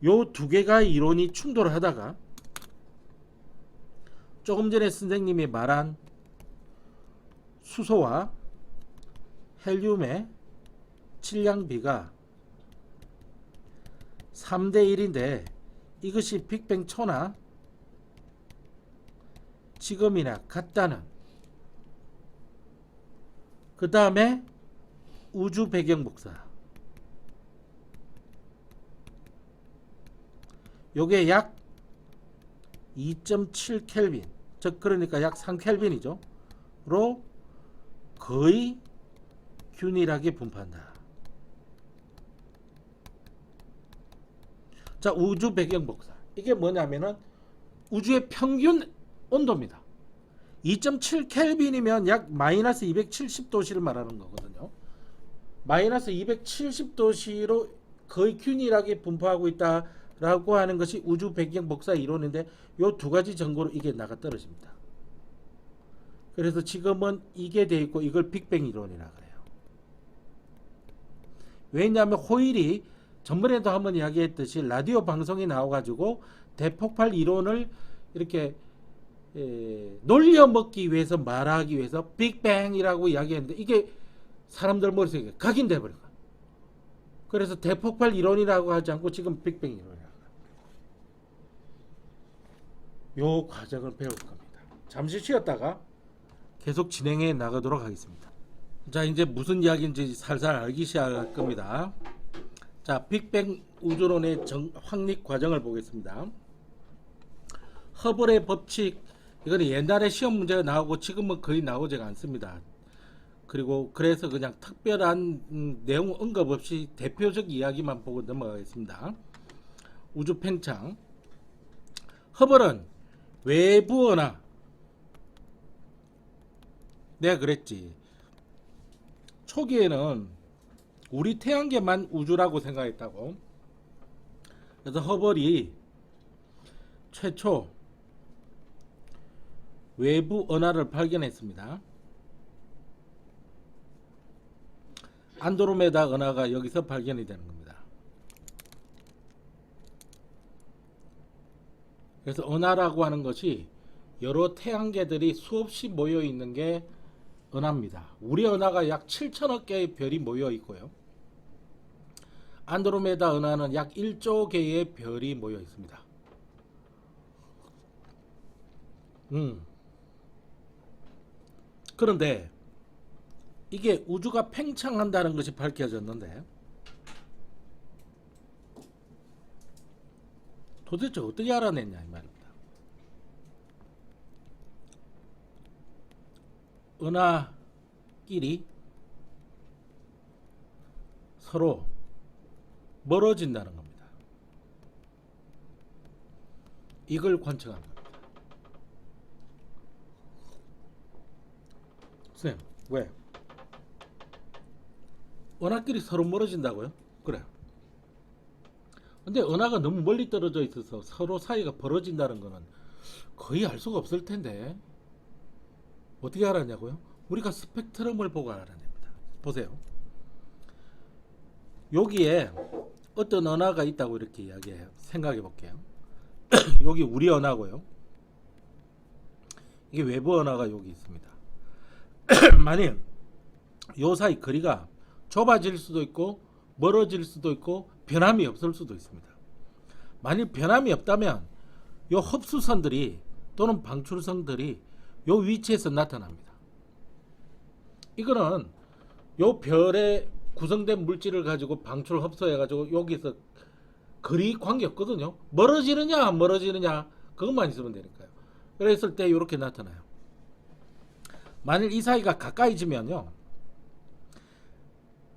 Speaker 1: 요 두 개가 이론이 충돌하다가 조금 전에 선생님이 말한 수소와 헬륨의 질량비가 3대 1인데 이것이 빅뱅 초나 지금이나 같다는, 그 다음에 우주 배경 복사, 요게 약 2.7 켈빈, 즉 그러니까 약 3 켈빈이죠. 로 거의 균일하게 분포한다. 자, 우주 배경 복사. 이게 뭐냐면은 우주의 평균 온도입니다. 2.7 켈빈이면 약 마이너스 270도씨를 말하는 거거든요. 마이너스 270도씨로 거의 균일하게 분포하고 있다라고 하는 것이 우주 배경 복사 이론인데 요 두 가지 정보로 이게 나가 떨어집니다. 그래서 지금은 이게 돼 있고 이걸 빅뱅 이론이라 그래요. 왜냐하면 호일이 전번에도 한번 이야기했듯이 라디오 방송에 나와가지고 대폭발 이론을 이렇게 놀려먹기 위해서 말하기 위해서 빅뱅이라고 이야기했는데 이게 사람들 머릿속에 각인돼 버린 거야. 그래서 대폭발 이론이라고 하지 않고 지금 빅뱅 이론이라고 해요. 요 과정을 배울 겁니다. 잠시 쉬었다가 계속 진행해 나가도록 하겠습니다. 자, 이제 무슨 이야기인지 살살 알기 시작할 겁니다. 자, 빅뱅 우주론의 확립 과정을 보겠습니다. 허블의 법칙, 이거는 옛날에 시험 문제가 나오고 지금은 거의 나오지가 않습니다. 그리고 그래서 그냥 특별한 내용 언급 없이 대표적 이야기만 보고 넘어가겠습니다. 우주 팽창. 허블은 외부 은하, 내가 그랬지, 초기에는 우리 태양계만 우주라고 생각했다고. 그래서 허블이 최초 외부 은하를 발견했습니다. 안드로메다 은하가 여기서 발견이 되는 겁니다. 그래서 은하라고 하는 것이 여러 태양계들이 수없이 모여 있는 게 은하입니다. 우리 은하가 약 7천억 개의 별이 모여 있고요. 안드로메다 은하는 약 1조 개의 별이 모여 있습니다. 그런데 이게 우주가 팽창한다는 것이 밝혀졌는데 도대체 어떻게 알아냈냐 이 말입니다. 은하끼리 서로 멀어진다는 겁니다. 이걸 관측한 겁니다. 선생님, 왜? 은하끼리 서로 멀어진다고요? 그래요. 근데 은하가 너무 멀리 떨어져 있어서 서로 사이가 벌어진다는 거는 거의 알 수가 없을 텐데 어떻게 알았냐고요? 우리가 스펙트럼을 보고 알아냅니다. 보세요. 여기에 어떤 은하가 있다고 이렇게 이야기해요. 생각해 볼게요. 여기 우리 은하고요. 이게 외부 은하가 여기 있습니다. 만일 요 사이 거리가 좁아질 수도 있고 멀어질 수도 있고 변함이 없을 수도 있습니다. 만일 변함이 없다면 요 흡수선들이 또는 방출선들이 요 위치에서 나타납니다. 이거는 요 별에 구성된 물질을 가지고 방출 흡수해 가지고 여기서 거리 관계 없거든요. 멀어지느냐 안 멀어지느냐 그것만 있으면 되니까요. 그랬을 때 이렇게 나타나요. 만일 이 사이가 가까이지면요,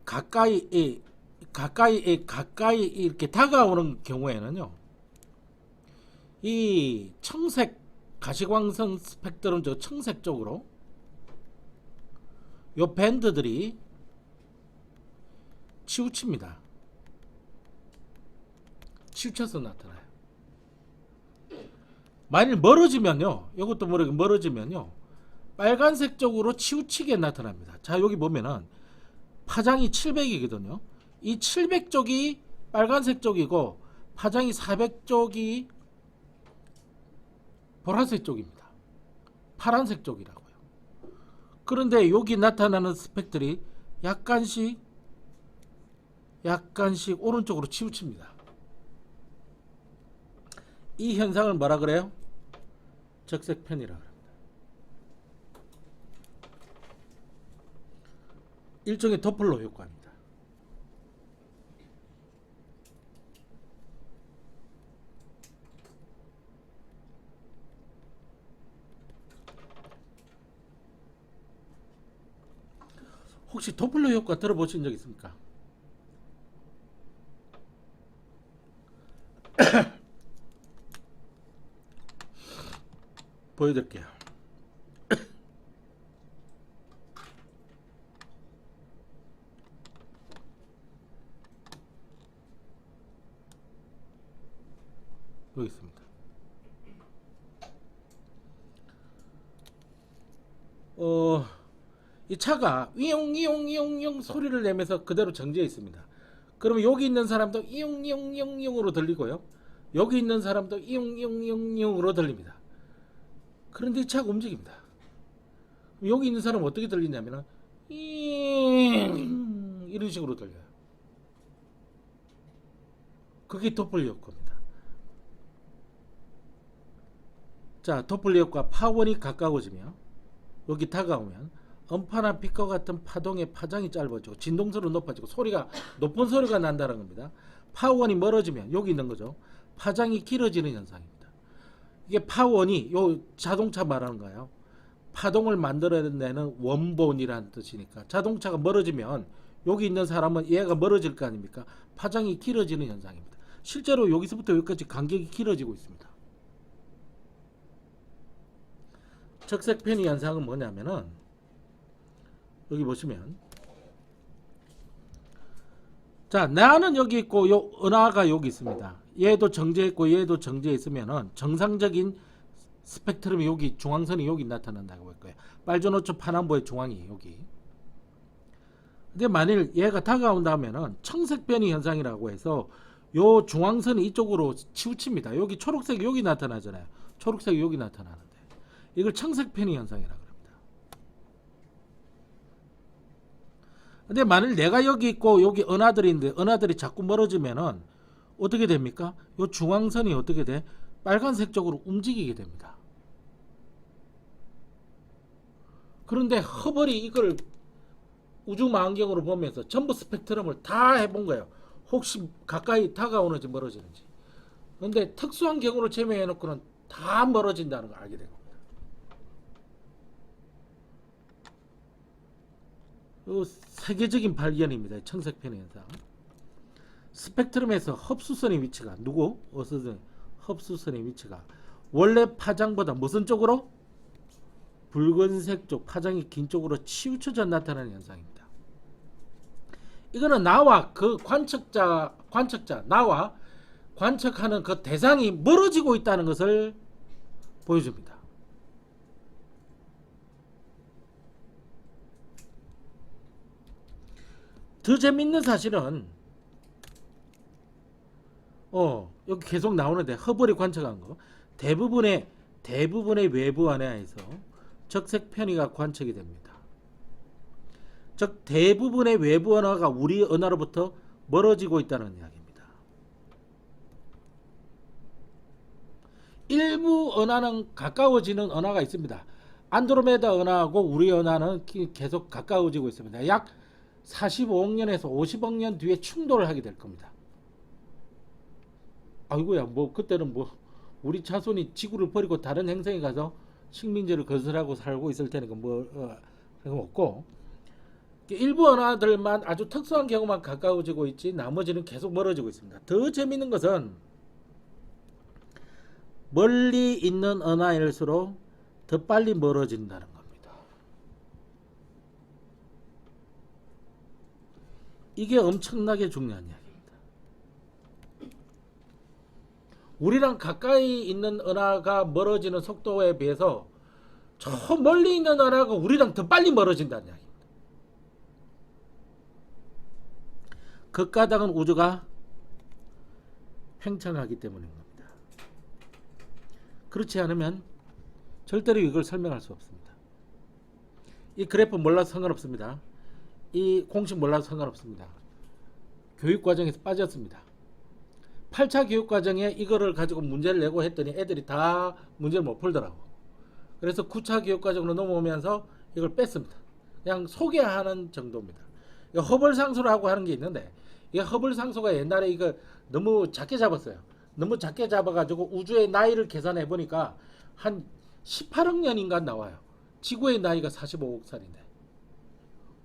Speaker 1: 가까이 이렇게 다가오는 경우에는요, 이 청색 가시광선 스펙트럼 저 청색 쪽으로 요 밴드들이 치우칩니다. 치우쳐서 나타나요. 만일 멀어지면요, 이것도 모르게 멀어지면요, 빨간색 쪽으로 치우치게 나타납니다. 자, 여기 보면은 파장이 700이거든요. 이 700쪽이 빨간색 쪽이고 파장이 400쪽이 보라색 쪽입니다. 파란색 쪽이라고요. 그런데 여기 나타나는 스펙들이 약간씩 오른쪽으로 치우칩니다. 이 현상을 뭐라 그래요? 적색편이라 그럽니다. 일종의 도플러 효과입니다. 혹시 도플러 효과 들어보신 적 있습니까? 보여드릴게요. 여기 있습니다. 이 차가 이용이용 소리를 내면서 그대로 정지해 있습니다. 그러면 여기 있는 사람도 이용으로 들리고요. 여기 있는 사람도 이용으로 들립니다. 그런데 이 차가 움직입니다. 여기 있는 사람은 어떻게 들리냐면 이런 식으로 들려요. 그게 도플러 효과입니다. 자, 도플러 효과 파원이 가까워지며 여기 다가오면 음파나 빛과 같은 파동의 파장이 짧아지고 진동수로 높아지고 소리가 높은 소리가 난다는 겁니다. 파원이 멀어지면 여기 있는 거죠. 파장이 길어지는 현상입니다. 이게 파원이 요 자동차 말하는 거예요. 파동을 만들어내는 원본이라는 뜻이니까 자동차가 멀어지면 여기 있는 사람은 얘가 멀어질 거 아닙니까? 파장이 길어지는 현상입니다. 실제로 여기서부터 여기까지 간격이 길어지고 있습니다. 적색편의 현상은 뭐냐면은 여기 보시면 자, 나는 여기 있고 요 은하가 여기 있습니다. 얘도 정지해 있고 얘도 정지해 있으면은 정상적인 스펙트럼이 여기 중앙선이 여기 나타난다고 할 거예요. 빨주노초 파남보의 중앙이 여기. 근데 만일 얘가 다가온다면은 청색변이 현상이라고 해서 요 중앙선이 이쪽으로 치우칩니다. 여기 초록색이 여기 나타나잖아요. 초록색이 여기 나타나는데 이걸 청색편의 현상이라고 합니다. 근데 만일 내가 여기 있고 여기 은하들이 있는데 은하들이 자꾸 멀어지면은 어떻게 됩니까? 요 중앙선이 어떻게 돼? 빨간색 쪽으로 움직이게 됩니다. 그런데 허벌이 이걸 우주 망원경으로 보면서 전부 스펙트럼을 다 해본 거예요. 혹시 가까이 다가오는지 멀어지는지. 근데 특수한 경우를 제외해 놓고는 다 멀어진다는 걸 알게 된 겁니다. 세계적인 발견입니다. 청색변의 현상. 스펙트럼에서 흡수선의 위치가 누구? 어서든 흡수선의 위치가 원래 파장보다 무슨 쪽으로? 붉은색 쪽, 파장이 긴 쪽으로 치우쳐져 나타나는 현상입니다. 이거는 나와 그 관측자, 나와 관측하는 그 대상이 멀어지고 있다는 것을 보여줍니다. 더 재밌는 사실은 여기 계속 나오는데 허블이 관측한 거 대부분의 외부 안에서 적색 편의가 관측이 됩니다. 즉 대부분의 외부 은하가 우리 은하로부터 멀어지고 있다는 이야기입니다. 일부 은하는 가까워지는 은하가 있습니다. 안드로메다 은하하고 우리 은하는 계속 가까워지고 있습니다. 약 45억 년에서 50억 년 뒤에 충돌을 하게 될 겁니다. 아이고야, 뭐 그때는 뭐 우리 자손이 지구를 버리고 다른 행성에 가서 식민지를 건설하고 살고 있을 테니까 뭐 그런 거 없고, 일부 은하들만 아주 특수한 경우만 가까워지고 있지 나머지는 계속 멀어지고 있습니다. 더 재밌는 것은 멀리 있는 은하일수록 더 빨리 멀어진다는 겁니다. 이게 엄청나게 중요한 이야기입니다. 우리랑 가까이 있는 은하가 멀어지는 속도에 비해서 저 멀리 있는 은하가 우리랑 더 빨리 멀어진다는 이야기입니다. 그 까닭은 우주가 팽창하기 때문인 겁니다. 그렇지 않으면 절대로 이걸 설명할 수 없습니다. 이 그래프 몰라서 상관없습니다. 이 공식 몰라서 상관없습니다. 교육과정에서 빠졌습니다. 8차 교육과정에 이거를 가지고 문제를 내고 했더니 애들이 다 문제를 못 풀더라고. 그래서 9차 교육과정으로 넘어오면서 이걸 뺐습니다. 그냥 소개하는 정도입니다. 허블 상수라고 하는 게 있는데 이 허블 상수가 옛날에 이거 너무 작게 잡았어요. 너무 작게 잡아가지고 우주의 나이를 계산해 보니까 한 18억 년인가 나와요. 지구의 나이가 45억 살인데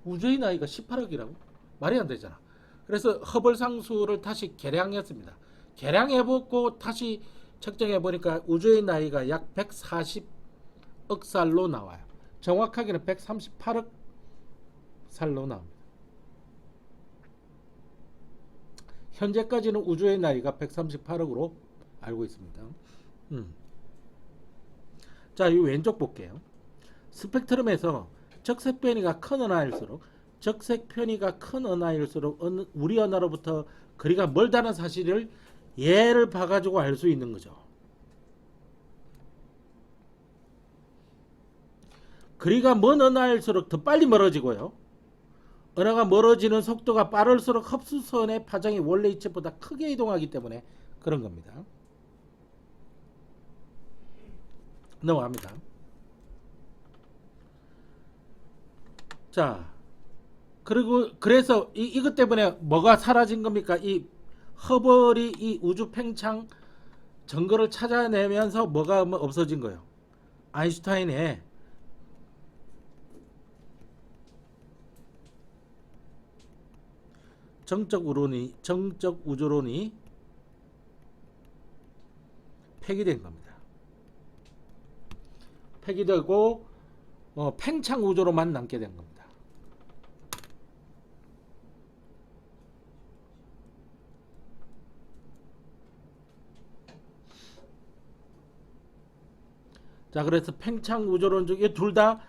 Speaker 1: 우주의 나이가 18억이라고? 말이 안 되잖아. 그래서 허블 상수를 다시 계량했습니다. 계량해보고 다시 측정해보니까 우주의 나이가 약 140억 살로 나와요. 정확하게는 138억 살로 나옵니다. 현재까지는 우주의 나이가 138억으로 알고 있습니다. 자, 이 왼쪽 볼게요. 스펙트럼에서 적색 편이가 큰 은하일수록 우리 은하로부터 거리가 멀다는 사실을 예를 봐가지고 알 수 있는 거죠. 거리가 먼 은하일수록 더 빨리 멀어지고요. 은하가 멀어지는 속도가 빠를수록 흡수선의 파장이 원래 이치보다 크게 이동하기 때문에 그런 겁니다. 넘어갑니다. 자, 그래서 이것 때문에 뭐가 사라진 겁니까? 이 허블이 이 우주 팽창 증거를 찾아내면서 뭐가 없어진 거예요? 아인슈타인의 정적 우주론이 폐기된 겁니다. 폐기되고 팽창 우주로만 남게 된 겁니다. 자, 그래서 팽창 우주론 중에 둘 다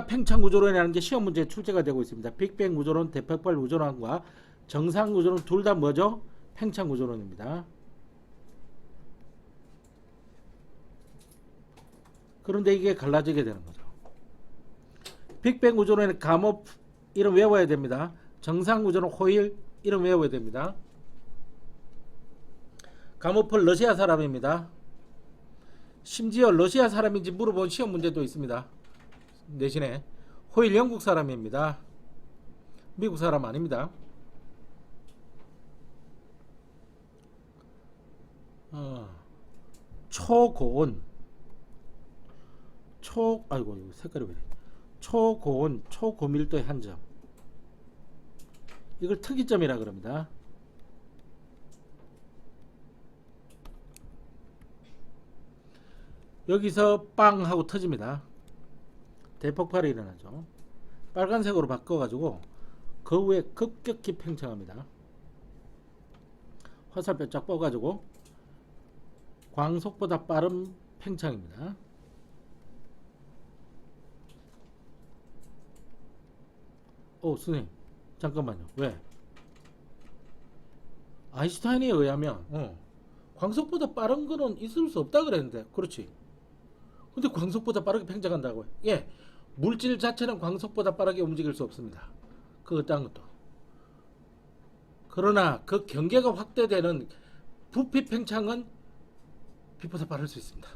Speaker 1: 팽창 우주론이라는 게 시험 문제에 출제가 되고 있습니다. 빅뱅 우주론, 대폭발 우주론과 정상 우주론 둘 다 뭐죠? 팽창 우주론입니다. 그런데 이게 갈라지게 되는 거죠. 빅뱅 우주론에는 가모프 이름 외워야 됩니다. 정상 우주론 호일 이름 외워야 됩니다. 가모프는 러시아 사람입니다. 심지어 러시아 사람인지 물어본 시험 문제도 있습니다. 대신에 호일 영국 사람입니다. 미국 사람 아닙니다. 초고온 아이고 이거 색깔이 왜 이래. 초고온 초고밀도의 한 점, 이걸 특이점이라 그럽니다. 여기서 빵 하고 터집니다. 대폭발이 일어나죠. 빨간색으로 바꿔가지고 그 위에 급격히 팽창합니다. 화살표 쫙 뻗어가지고 광속보다 빠른 팽창입니다. 선생님 잠깐만요. 왜? 아인슈타인에 의하면 광속보다 빠른 거는 있을 수 없다 그랬는데, 그렇지. 근데 광속보다 빠르게 팽창한다고요? 예, 물질 자체는 광속보다 빠르게 움직일 수 없습니다. 그 어떤 것도. 그러나 그 경계가 확대되는 부피 팽창은 빛보다 빠를 수 있습니다.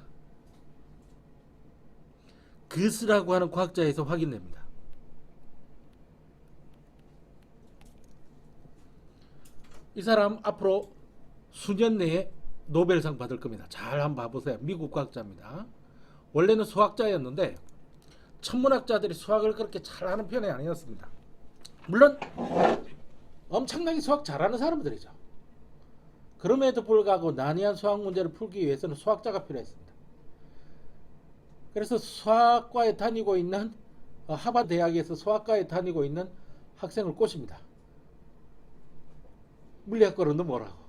Speaker 1: 그스라고 하는 과학자에서 확인됩니다. 이 사람 앞으로 수년 내에 노벨상 받을 겁니다. 잘 한번 봐보세요. 미국 과학자입니다. 원래는 수학자였는데 천문학자들이 수학을 그렇게 잘하는 편이 아니었습니다. 물론 엄청나게 수학 잘하는 사람들이죠. 그럼에도 불구하고 난이한 수학 문제를 풀기 위해서는 수학자가 필요했습니다. 그래서 수학과에 다니고 있는 하버드 대학에서 수학과에 다니고 있는 학생을 꼬십니다. 물리학과로는 뭐라고?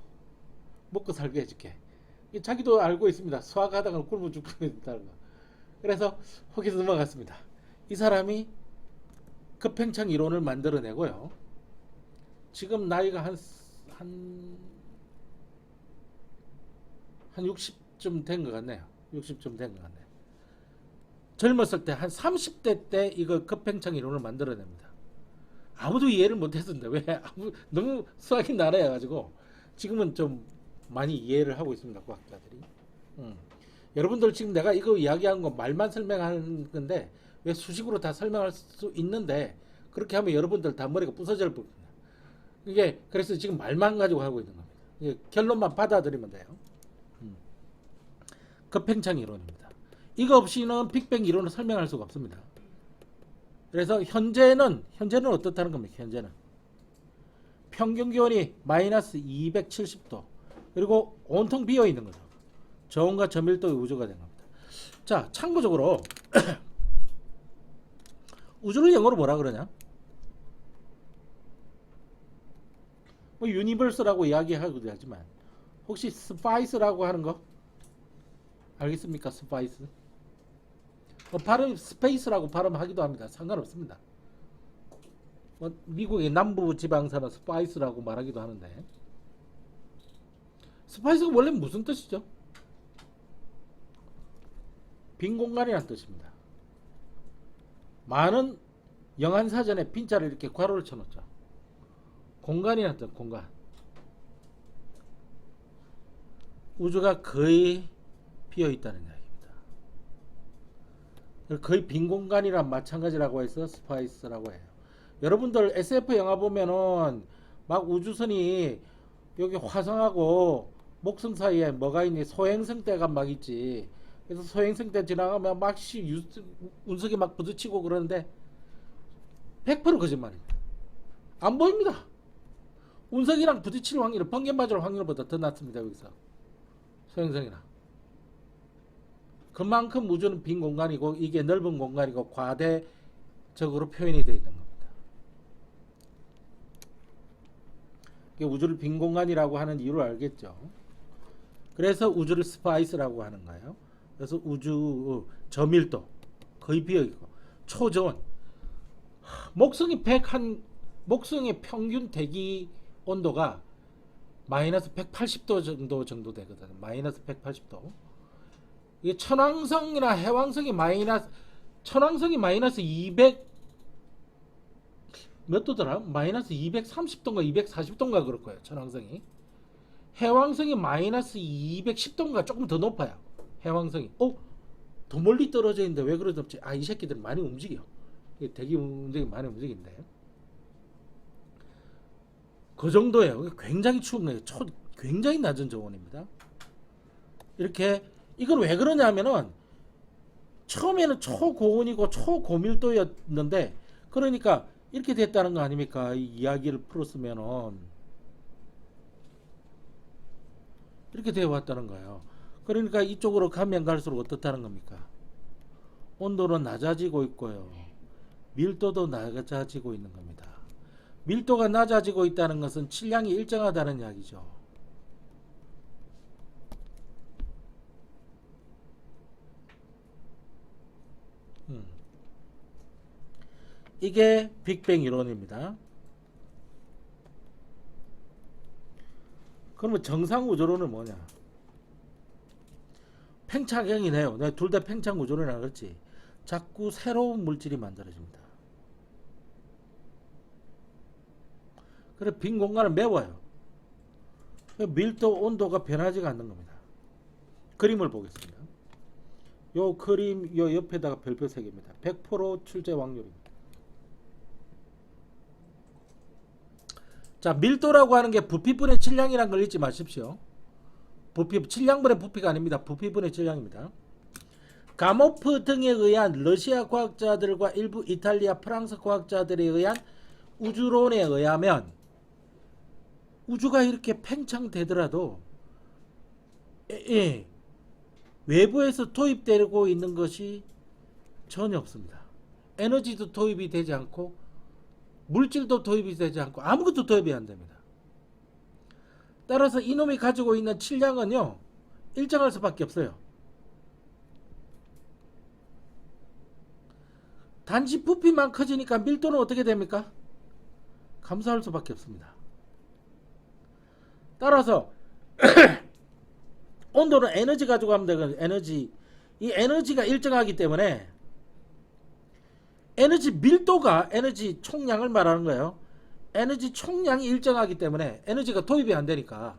Speaker 1: 먹고 살게 해줄게. 자기도 알고 있습니다. 수학하다가 굶어 죽는다는 거. 그래서 거기서 넘어갔습니다. 이 사람이 급팽창 이론을 만들어내고요. 지금 나이가 한 60쯤 된 것 같네요. 60쯤 된 것 같네요. 젊었을 때 한 30대 때 이거 급팽창 이론을 만들어냅니다. 아무도 이해를 못했었는데 왜? 너무 수학이 나라여가지고 지금은 좀 많이 이해를 하고 있습니다. 과학자들이. 여러분들 지금 내가 이거 이야기한 거 말만 설명하는 건데 왜 수식으로 다 설명할 수 있는데 그렇게 하면 여러분들 다 머리가 부서질 겁니다. 이게 그래서 지금 말만 가지고 하고 있는 겁니다. 이게 결론만 받아들이면 돼요. 급팽창 이론입니다. 이거 없이는 빅뱅 이론을 설명할 수가 없습니다. 그래서 현재는 어떻다는 겁니까? 현재는 평균 기온이 마이너스 270도 그리고 온통 비어 있는 거죠. 저온과 저밀도의 우주가 된 겁니다. 자, 참고적으로 우주를 영어로 뭐라 그러냐? 뭐 유니버스라고 이야기하기도 하지만 혹시 스파이스라고 하는 거 알겠습니까? 스파이스. 발음 스페이스라고 발음하기도 합니다. 상관없습니다. 미국의 남부 지방사는 스파이스라고 말하기도 하는데 스파이스가 원래 무슨 뜻이죠? 빈 공간이라는 뜻입니다. 많은 영한사전에 빈자를 이렇게 괄호를 쳐놓죠. 공간이라는 뜻, 공간. 우주가 거의 비어 있다는 이야기입니다. 거의 빈 공간이랑 마찬가지라고 해서 스파이스라고 해요. 여러분들 SF 영화 보면은 막 우주선이 여기 화성하고 목성 사이에 뭐가 있니? 소행성 때가 막 있지. 그래서 소행성 때 지나가면 막 운석이 막 부딪히고 그러는데 100% 거짓말입니다. 안 보입니다. 운석이랑 부딪힐 확률은 번개 맞을 확률보다 더 낮습니다. 여기서 소행성이랑. 그만큼 우주는 빈 공간이고 이게 넓은 공간이고 과대적으로 표현이 되어 있는 겁니다. 우주를 빈 공간이라고 하는 이유를 알겠죠. 그래서 우주를 스파이스라고 하는 거예요. 그래서 우주 저밀도 거의 비어있고 초저온 목성의 평균 대기 온도가 마이너스 180도 정도 되거든요. 마이너스 180도. 이게 천왕성이나 해왕성이 마이너스 200 몇 도더라? 마이너스 230도인가 240도인가 그럴 거예요. 천왕성이. 해왕성이 마이너스 210도인가 조금 더 높아요. 해왕성이. 더 멀리 떨어져 있는데 왜 그러지? 이 새끼들 많이 움직여. 이게 대기 문제가 많은 문제인데 그 정도예요. 굉장히 춥네요. 굉장히 낮은 저온입니다. 이렇게 이걸 왜 그러냐면은 처음에는 초고온이고 초고밀도였는데 그러니까 이렇게 됐다는 거 아닙니까? 이 이야기를 풀었으면은 이렇게 되어 왔다는 거예요. 그러니까 이쪽으로 가면 갈수록 어떻다는 겁니까? 온도는 낮아지고 있고요. 밀도도 낮아지고 있는 겁니다. 밀도가 낮아지고 있다는 것은 질량이 일정하다는 이야기죠. 이게 빅뱅 이론입니다. 그러면 정상 우주론은 뭐냐? 팽창형이네요. 내가 둘 다 팽창 우주론이라 그랬지. 자꾸 새로운 물질이 만들어집니다. 그래 빈 공간을 메워요. 밀도 온도가 변하지가 않는 겁니다. 그림을 보겠습니다. 요 그림 요 옆에다가 별표 3개입니다. 100% 출제 확률입니다. 자, 밀도라고 하는 게 부피분의 질량이라는 걸 잊지 마십시오. 질량분의 부피가 아닙니다. 부피분의 질량입니다. 가모프 등에 의한 러시아 과학자들과 일부 이탈리아, 프랑스 과학자들에 의한 우주론에 의하면 우주가 이렇게 팽창되더라도 외부에서 도입되고 있는 것이 전혀 없습니다. 에너지도 도입이 되지 않고 물질도 도입이 되지 않고 아무것도 도입이 안 됩니다. 따라서 이놈이 가지고 있는 질량은요 일정할 수밖에 없어요. 단지 부피만 커지니까 밀도는 어떻게 됩니까? 감소할 수밖에 없습니다. 따라서 온도는 에너지 가지고 하면 되거든요. 에너지. 이 에너지가 일정하기 때문에 에너지 밀도가 에너지 총량을 말하는 거예요. 에너지 총량이 일정하기 때문에 에너지가 도입이 안 되니까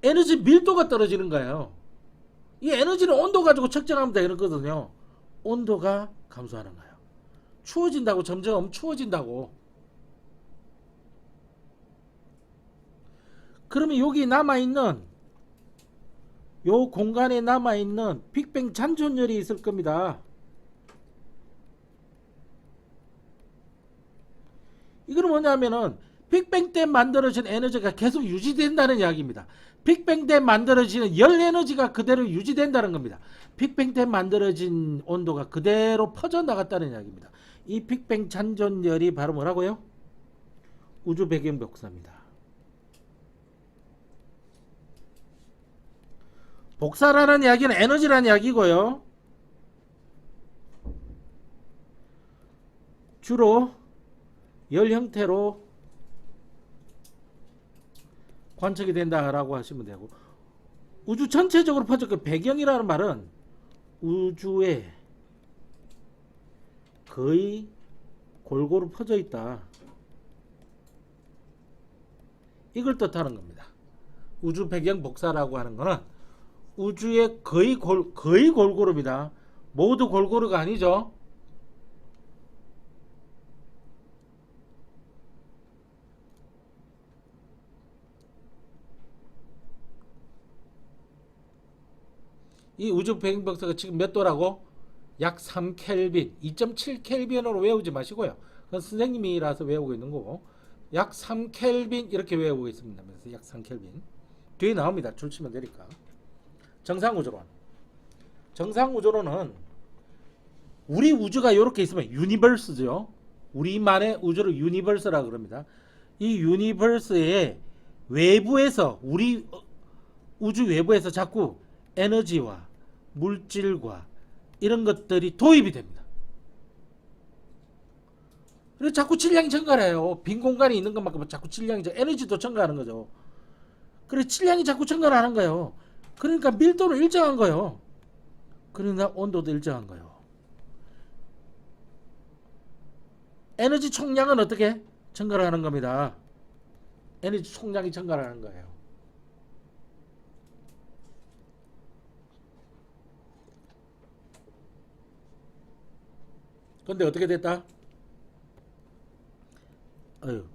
Speaker 1: 에너지 밀도가 떨어지는 거예요. 이 에너지는 온도 가지고 측정하면 되거든요. 온도가 감소하는 거예요. 추워진다고 점점 추워진다고. 그러면 여기 남아있는 요 공간에 남아있는 빅뱅 잔존열이 있을 겁니다. 이거는 뭐냐면은 빅뱅 때 만들어진 에너지가 계속 유지된다는 이야기입니다. 빅뱅 때 만들어지는 열 에너지가 그대로 유지된다는 겁니다. 빅뱅 때 만들어진 온도가 그대로 퍼져나갔다는 이야기입니다. 이 빅뱅 잔존열이 바로 뭐라고요? 우주 배경 복사입니다. 복사라는 이야기는 에너지라는 이야기고요. 주로 열 형태로 관측이 된다라고 하시면 되고 우주 전체적으로 퍼졌고 배경이라는 말은 우주에 거의 골고루 퍼져 있다. 이걸 뜻하는 겁니다. 우주 배경 복사라고 하는 거는 우주에 거의 골고루입니다. 모두 골고루가 아니죠. 이 우주 배경 복사가 지금 몇 도라고? 약 3켈빈, 2.7켈빈으로 외우지 마시고요. 그건 선생님이라서 외우고 있는 거고 약 3켈빈 이렇게 외우고 있습니다. 그래서 약 3켈빈 뒤에 나옵니다. 줄 치면 되니까. 정상우주론. 정상우주론은 우리 우주가 이렇게 있으면 유니버스죠. 우리만의 우주를 유니버스라고 그럽니다. 이 유니버스의 외부에서 우리 우주 외부에서 자꾸 에너지와 물질과 이런 것들이 도입이 됩니다. 그래서 자꾸 질량이 증가해요. 빈 공간이 있는 것만큼 자꾸 질량이 에너지도 증가하는 거죠. 그래서 질량이 자꾸 증가하는 거예요. 그러니까 밀도는 일정한 거예요. 그러나 온도도 일정한 거예요. 에너지 총량은 어떻게 증가하는 겁니다. 에너지 총량이 증가하는 거예요. 근데 어떻게 됐다? 어휴,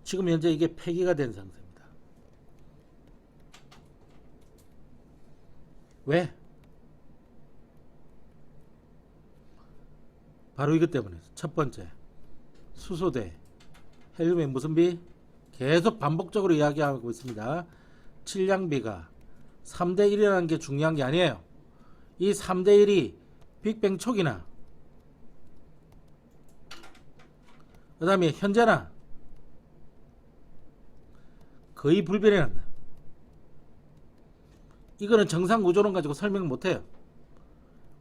Speaker 1: 지금 현재 이게 폐기가 된 상태입니다. 왜? 바로 이것 때문에. 첫 번째, 수소대 헬륨의 무슨 비? 계속 반복적으로 이야기하고 있습니다. 칠량비가 3대 1이라는 게 중요한 게 아니에요. 이 3대 1이 빅뱅 초기나 그 다음에 현재나 거의 불변이라는 거야. 이거는 정상 우주론 가지고 설명 못해요.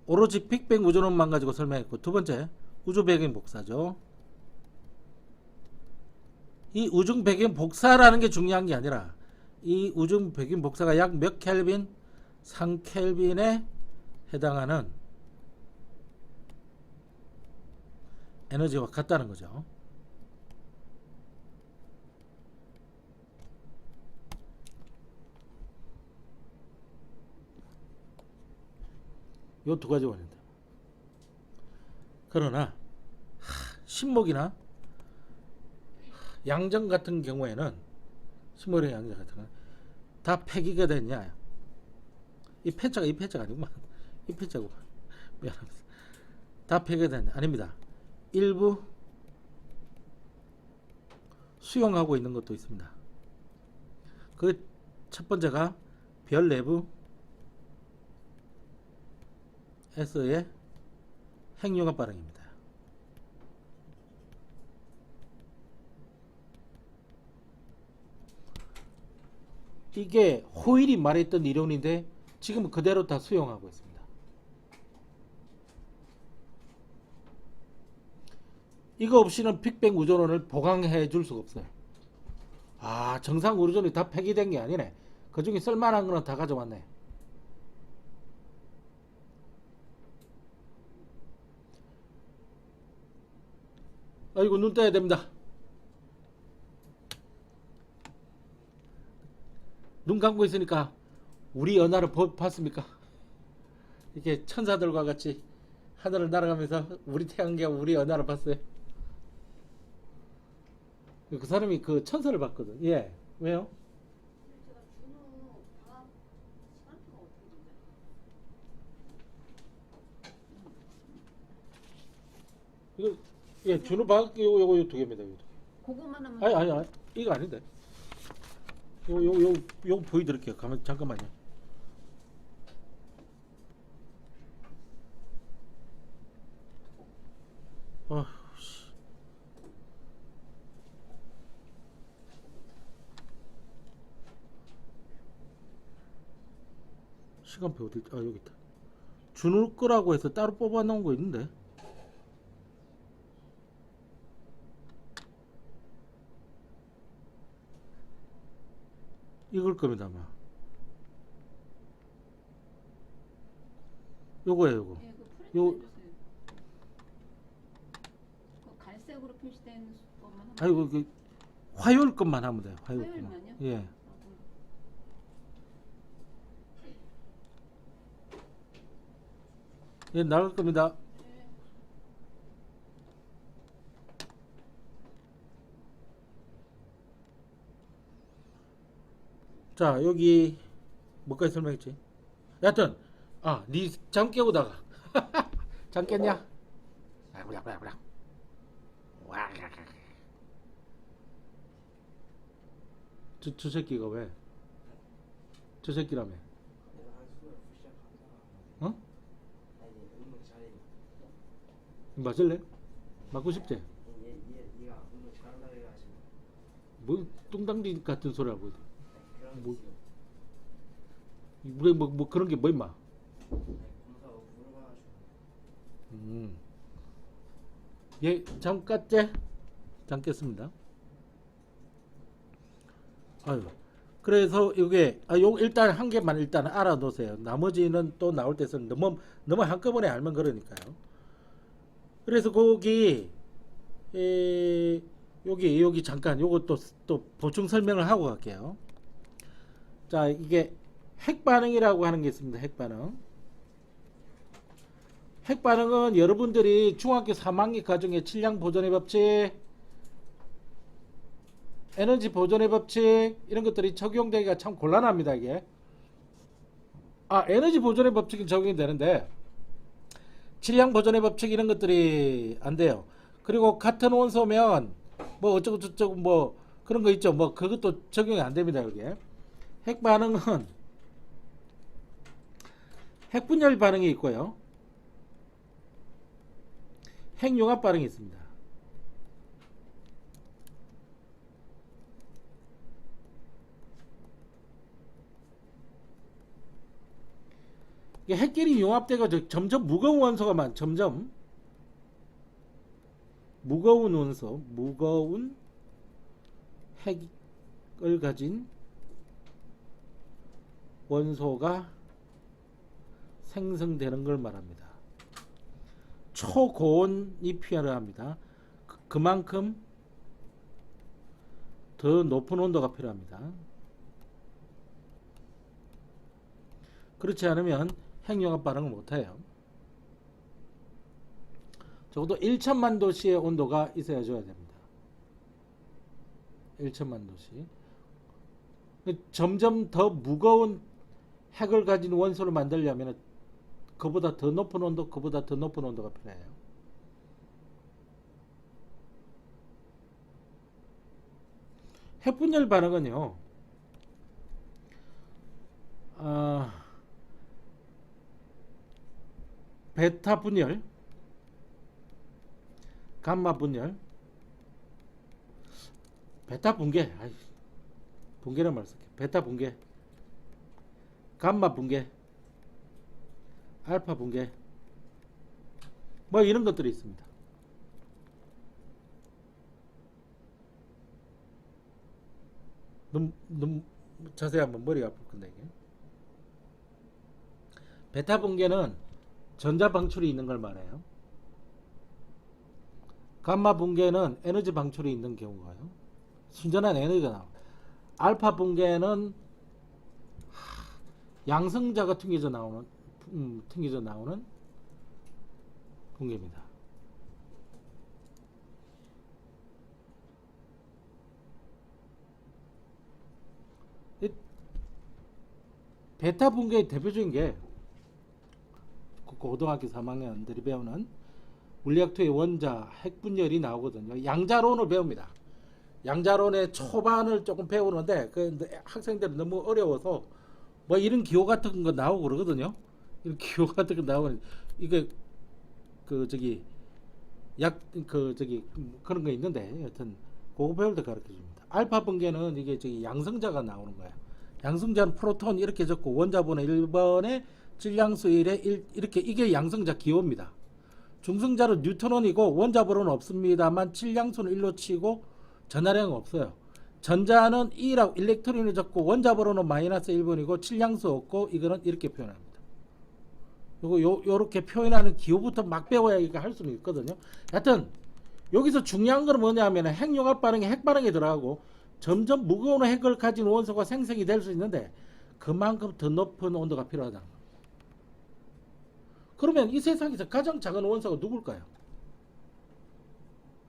Speaker 1: 오로지 빅뱅 우주론만 가지고 설명했고, 두 번째 우주 배경 복사죠. 이 우주 배경 복사라는 게 중요한 게 아니라 이 우주 배경 복사가 약 몇 켈빈? 3켈빈에 해당하는 에너지와 같다는 거죠. 요 두 가지 원인데. 그러나 신목이나 양정 같은 경우에는 신목이나 양정 같은 경우는 다 폐기가 됐냐? 이 패자가 아니구만. 이 패자고. 미안합니다. 다 폐기가 됐냐? 아닙니다. 일부 수용하고 있는 것도 있습니다. 그 첫 번째가 별 내부 S의 핵융합 반응입니다. 이게 호일이 말했던 이론인데 지금은 그대로 다 수용하고 있습니다. 이거 없이는 빅뱅 우주론을 보강해 줄 수가 없어요. 아, 정상 우주론이 다 폐기된 게 아니네. 그 중에 쓸만한 거는 다 가져왔네. 아이고, 눈 떠야 됩니다. 눈 감고 있으니까 우리 연하를 봤습니까? 이렇게 천사들과 같이 하늘을 날아가면서 우리 태양계와 우리 연하를 봤어요. 그 사람이 그 천사를 봤거든. 예. 왜요?
Speaker 3: 제가 준호 방학 시간표가 어떻게 되죠?
Speaker 1: 이거 예, 준호 박 요거 두 개입니다. 요거.
Speaker 3: 그거만 하면
Speaker 1: 아니 이거 아닌데. 요거 보여드릴게요. 가만 잠깐만요. 아, 시간표 어디? 아, 여기 있다. 준호 거라고 해서 따로 뽑아 놓은 거 있는데. 이걸 겁니다 아마. 요거예요 요거.
Speaker 3: 예, 그 프린트
Speaker 1: 요-
Speaker 3: 해주세요. 그 갈색으로 표시된 것만 하면
Speaker 1: 아이고 그 화요일 것만 하면 돼요. 화요일 것만.
Speaker 3: 화요일만요?
Speaker 1: 예.
Speaker 3: 그럼
Speaker 1: 예, 나갈 겁니다.
Speaker 3: 예.
Speaker 1: 자, 여기 뭐까지 설명했지? 여하튼 니 잠 깨우다가 잠 깼냐? 저 새끼가 왜? 저 새끼라며.
Speaker 2: 내가 한숨을 푸시업 한다.
Speaker 1: 어?
Speaker 2: 아니 운동 잘해.
Speaker 1: 맞을래? 맞고 싶지?
Speaker 2: 얘가 운동 잘한다고 해가지고
Speaker 1: 뭐 뚱당지 같은 소리 하고 있어.
Speaker 2: 그런
Speaker 1: 뭐-
Speaker 2: 거 있어요.
Speaker 1: 우리 뭐 그런 게 뭐 임마.
Speaker 2: 아니, 검사하고 물어봐가지고
Speaker 1: 예, 잠 깠지? 잠 깼습니다. 아유, 그래서 이게 요 일단 한 개만 일단 알아놓으세요. 나머지는 또 나올 때는 너무 한꺼번에 알면 그러니까요. 그래서 거기 여기 잠깐 요거 또 보충 설명을 하고 갈게요. 자, 이게 핵 반응이라고 하는 게 있습니다. 핵 반응. 핵 반응은 여러분들이 중학교 3학기 과정에 질량 보존의 법칙, 에너지 보존의 법칙 이런 것들이 적용되기가 참 곤란합니다. 이게 에너지 보존의 법칙이 적용이 되는데 질량 보존의 법칙 이런 것들이 안 돼요. 그리고 같은 원소면 뭐 어쩌고 저쩌고 뭐 그런 거 있죠. 뭐 그것도 적용이 안 됩니다. 여기에 핵 반응은 핵분열 반응이 있고요. 핵융합 반응이 있습니다. 이게 핵끼리 융합되고 점점 무거운 원소가 점점 무거운 원소, 무거운 핵을 가진 원소가 생성되는 걸 말합니다. 초고온이 필요합니다. 그만큼 더 높은 온도가 필요합니다. 그렇지 않으면 핵융합 반응을 못해요. 적어도 1천만 도시의 온도가 있어야 줘야 됩니다. 1천만 도시. 점점 더 무거운 핵을 가진 원소를 만들려면 그보다 더 높은 온도, 그보다 더 높은 온도가 필요해요. 핵분열 반응은요. 베타 분열, 감마 분열, 베타 붕괴, 붕괴란 말 쓸게. 베타 붕괴, 감마 붕괴, 알파 붕괴, 뭐 이런 것들이 있습니다. 너무 자세히 하면 머리가 아플 건데 이게. 베타 붕괴는 전자 방출이 있는 걸 말해요. 감마 붕괴는 에너지 방출이 있는 경우가요. 순전한 에너지가 나와요. 알파 붕괴는 양성자가 튕겨져 나오는 붕괴입니다. 베타 붕괴의 대표적인 게 고등학교 3학년들이 배우는 물리학2의 원자 핵분열이 나오거든요. 양자론을 배웁니다. 양자론의 초반을 조금 배우는데 학생들은 너무 어려워서 뭐 이런 기호 같은 거 나오고 그러거든요. 이런 기호 같은 거 나오고 이게 그런 거 있는데 여튼 그거 배울 때 가르쳐 줍니다. 알파 붕괴는 이게 양성자가 나오는 거야. 양성자는 프로톤 이렇게 적고 원자번호 1번에 질량수 1에 이렇게 이게 양성자 기호입니다. 중성자는 뉴트론이고 원자번호는 없습니다만 질량수는 1로 치고 전하량은 없어요. 전자는 2라고 일렉트론을 적고 원자번호는 마이너스 1번이고 질량수 없고 이거는 이렇게 표현합니다. 요렇게 표현하는 기호부터 막 배워야 이거 할 수는 있거든요. 하여튼 여기서 중요한 건 뭐냐면 핵융합 반응이 핵 반응에 들어가고 점점 무거운 핵을 가진 원소가 생성이 될 수 있는데 그만큼 더 높은 온도가 필요하다는 겁니다. 그러면 이 세상에서 가장 작은 원소가 누굴까요?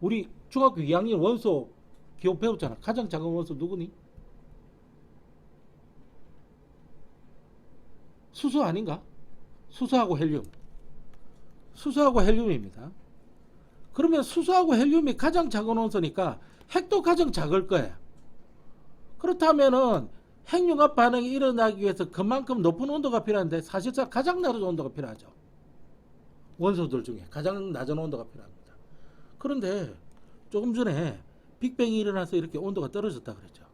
Speaker 1: 우리 중학교 2학년 원소 기호 배웠잖아. 가장 작은 원소 누구니? 수소 아닌가? 수소하고 헬륨. 수소하고 헬륨입니다. 그러면 수소하고 헬륨이 가장 작은 원소니까 핵도 가장 작을 거예요. 그렇다면은 핵융합 반응이 일어나기 위해서 그만큼 높은 온도가 필요한데 사실상 가장 낮은 온도가 필요하죠. 원소들 중에 가장 낮은 온도가 필요합니다. 그런데 조금 전에 빅뱅이 일어나서 이렇게 온도가 떨어졌다 그랬죠.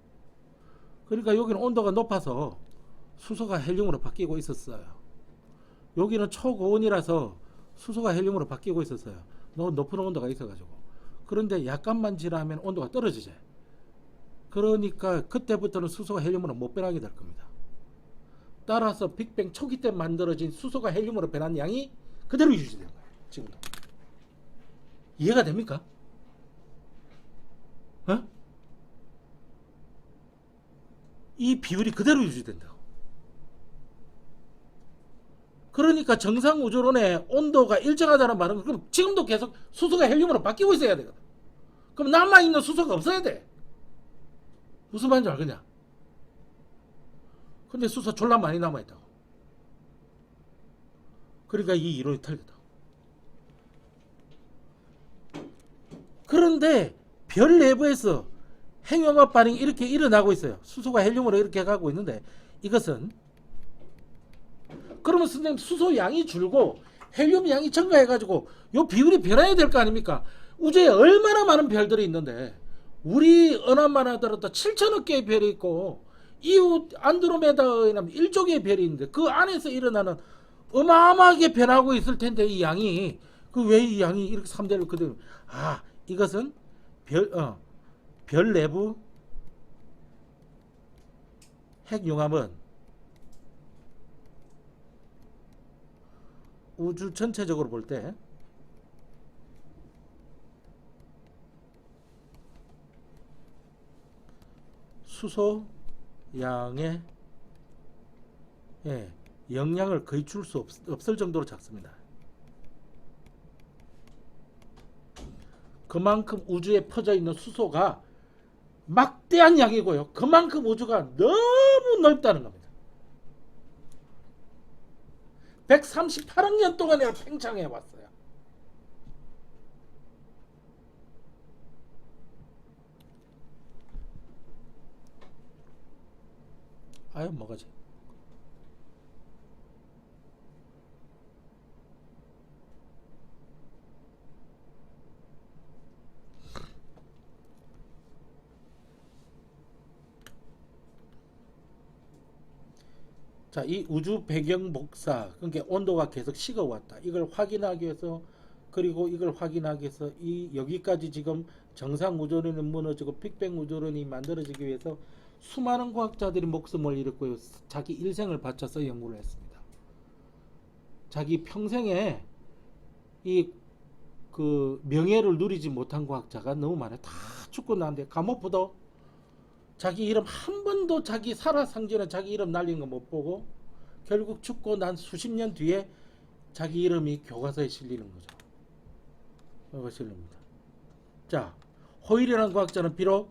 Speaker 1: 그러니까 여기는 온도가 높아서 수소가 헬륨으로 바뀌고 있었어요. 여기는 초고온이라서 수소가 헬륨으로 바뀌고 있었어요. 너무 높은 온도가 있어가지고. 그런데 약간만 지나면 온도가 떨어지죠. 그러니까 그때부터는 수소가 헬륨으로 못 변하게 될 겁니다. 따라서 빅뱅 초기 때 만들어진 수소가 헬륨으로 변한 양이 그대로 유지된 거예요. 지금도. 이해가 됩니까? 이 비율이 그대로 유지된다고. 그러니까 정상 우주론의 온도가 일정하다는 말은 그럼 지금도 계속 수소가 헬륨으로 바뀌고 있어야 되거든. 그럼 남아있는 수소가 없어야 돼. 무슨 말인지 알겠냐? 근데 수소 졸라 많이 남아있다고. 그러니까 이 이론이 틀리다. 그런데 별 내부에서 핵융합 반응이 이렇게 일어나고 있어요. 수소가 헬륨으로 이렇게 가고 있는데 이것은 그러면 선생님 수소 양이 줄고 헬륨 양이 증가해가지고 요 비율이 변해야 될 거 아닙니까? 우주에 얼마나 많은 별들이 있는데 우리 은하만 하더라도 7천억 개의 별이 있고 이웃 안드로메다에 1조 개의 별이 있는데 그 안에서 일어나는 어마어마하게 변하고 있을 텐데 이 양이 그 왜 이 양이 이렇게 3대를 그대로 이것은 별 내부 핵융합은 우주 전체적으로 볼 때 수소 양의 영향을 거의 줄 수 없을 정도로 작습니다. 그만큼 우주에 퍼져 있는 수소가 막대한 양이고요. 그만큼 우주가 너무 넓다는 겁니다. 138억 년 동안 내가 팽창해 왔어요. 아유 뭐가지? 자, 이 우주 배경 복사, 그러니까 온도가 계속 식어왔다. 이걸 확인하기 위해서 그리고 이걸 확인하기 위해서 이 여기까지 지금 정상 우주론이 무너지고 빅뱅 우주론이 만들어지기 위해서 수많은 과학자들이 목숨을 잃었고요. 자기 일생을 바쳐서 연구를 했습니다. 자기 평생에 이 그 명예를 누리지 못한 과학자가 너무 많아요. 다 죽고 나는데 가모프도 자기 이름 한 번도 자기 살아상전에 자기 이름 날린 거 못 보고 결국 죽고 난 수십 년 뒤에 자기 이름이 교과서에 실리는 거죠. 교과서에 실립니다. 자, 호일이라는 과학자는 비록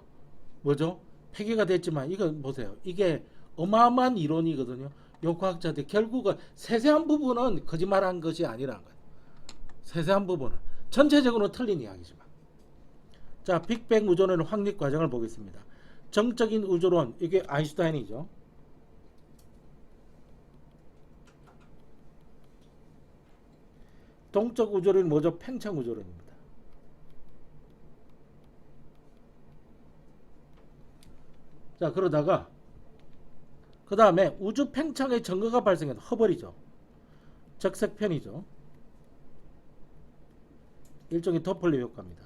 Speaker 1: 뭐죠? 폐기가 됐지만 이거 보세요. 이게 어마어마한 이론이거든요. 요 과학자들 결국은 세세한 부분은 거짓말한 것이 아니라는 거예요. 세세한 부분은 전체적으로 틀린 이야기지만. 자, 빅뱅 우주론의 확립 과정을 보겠습니다. 정적인 우주론, 이게 아인슈타인이죠. 동적 우주론이 뭐죠? 팽창 우주론입니다. 자, 그러다가 그 다음에 우주 팽창의 증거가 발생한 허벌이죠. 적색편이죠. 일종의 도플러 효과입니다.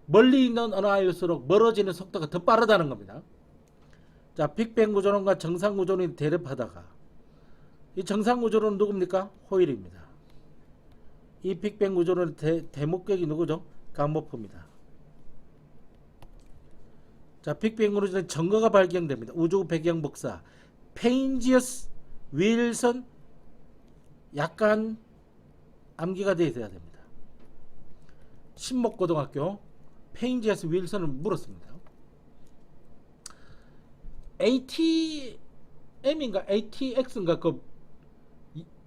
Speaker 1: 멀리 있는 은하일수록 멀어지는 속도가 더 빠르다는 겁니다. 자, 빅뱅 우주론과 정상 우주론이 대립하다가 이 정상 우주론은 누굽니까? 호일입니다. 이 빅뱅 우주론의 대목격이 누구죠? 가모프입니다. 자, 빅뱅 우주론의 증거가 발견됩니다. 우주 배경 복사 페인지어스 윌슨 약간 암기가 되어 있어야 됩니다. 신목고등학교 페인지어스 윌슨을 물었습니다. ATM인가 ATX인가 그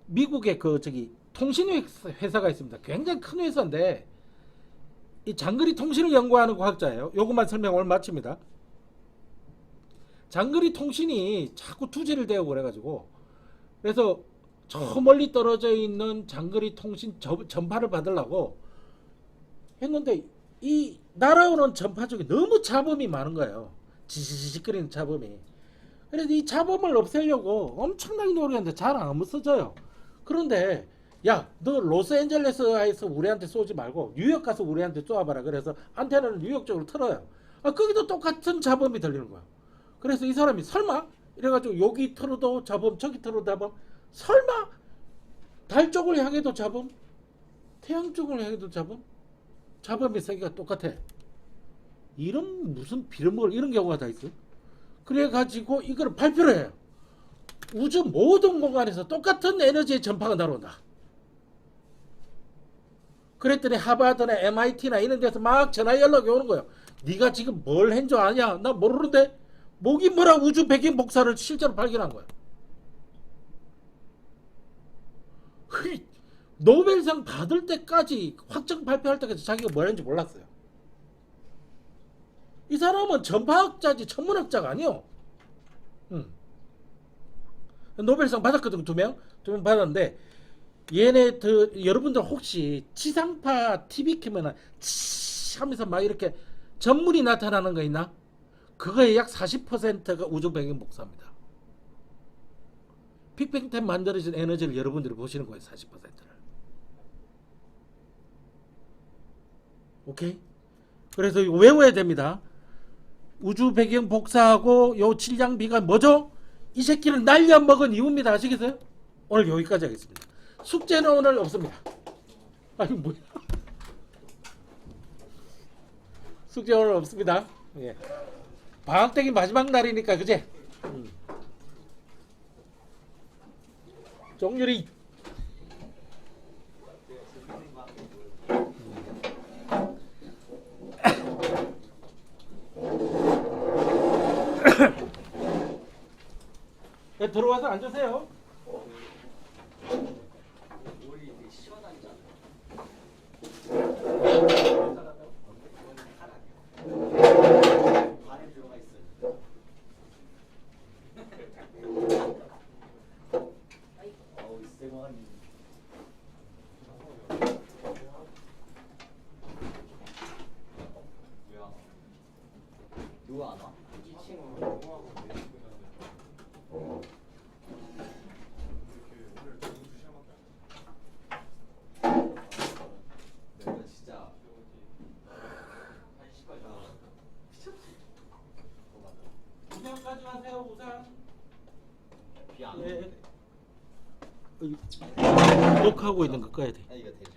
Speaker 1: 미국의 그 저기 통신 회사가 있습니다. 굉장히 큰 회사인데 이 장거리 통신을 연구하는 과학자예요. 요것만 설명 오늘 마칩니다. 장거리 통신이 자꾸 투지를 대고 그래가지고 그래서 저 멀리 떨어져 있는 장거리 통신 전파를 받으려고 했는데 이 날아오는 전파 중에 너무 잡음이 많은 거예요. 지지직거리는 잡음이. 그래서 이 잡음을 없애려고 엄청나게 노력했는데 잘 안 없어져요. 그런데 야, 너 로스앤젤레스에서 우리한테 쏘지 말고 뉴욕 가서 우리한테 쏘아봐라. 그래서 안테나를 뉴욕 쪽으로 틀어요. 거기도 똑같은 잡음이 들리는 거야. 그래서 이 사람이 설마 이래가지고 여기 틀어도 잡음, 저기 틀어도 잡음, 설마 달 쪽을 향해도 잡음, 태양 쪽을 향해도 잡음, 잡음의 세계가 똑같아. 이런 무슨 빌어먹을 이런 경우가 다 있어. 그래가지고 이걸 발표를 해요. 우주 모든 공간에서 똑같은 에너지의 전파가 날아온다. 그랬더니 하버드나 MIT나 이런 데서 막 전화 연락이 오는 거예요. 네가 지금 뭘 한 줄 아냐? 나 모르는데. 목이 뭐라 우주 배경 복사를 실제로 발견한 거야. 노벨상 받을 때까지 확정 발표할 때까지 자기가 뭘 했는지 몰랐어요. 이 사람은 전파학자지 천문학자가 아니요. 노벨상 받았거든. 두 명 받았는데 얘네 여러분들 혹시 지상파 TV 켜면 치 하면서 막 이렇게 전문이 나타나는 거 있나? 그거의 약 40%가 우주 배경 복사입니다. 빅뱅 때 만들어진 에너지를 여러분들이 보시는 거예요. 40%를. 오케이? 그래서 이거 외워야 됩니다. 우주 배경 복사하고 요 질량비가 뭐죠? 이 새끼를 날려먹은 이유입니다. 아시겠어요? 오늘 여기까지 하겠습니다. 숙제는 오늘 없습니다. 아니 뭐야? 숙제 오늘 없습니다. 예. 방학 때기 마지막 날이니까 그제? 종률이 네, 들어와서 앉으세요.
Speaker 2: 우리 되게 시원하잖아. 발에 들어가 있어요. 어우 쌩얼. 뭐야? 누구 안 와? 이 친구. 내가 진짜 한 시까지 미쳤지.
Speaker 1: 우산까지 하세요. 우산.
Speaker 2: 비안
Speaker 1: 예.
Speaker 2: 오는데.
Speaker 1: 녹화하고 있는 거 꺼야 돼.
Speaker 2: 아 이거 돼.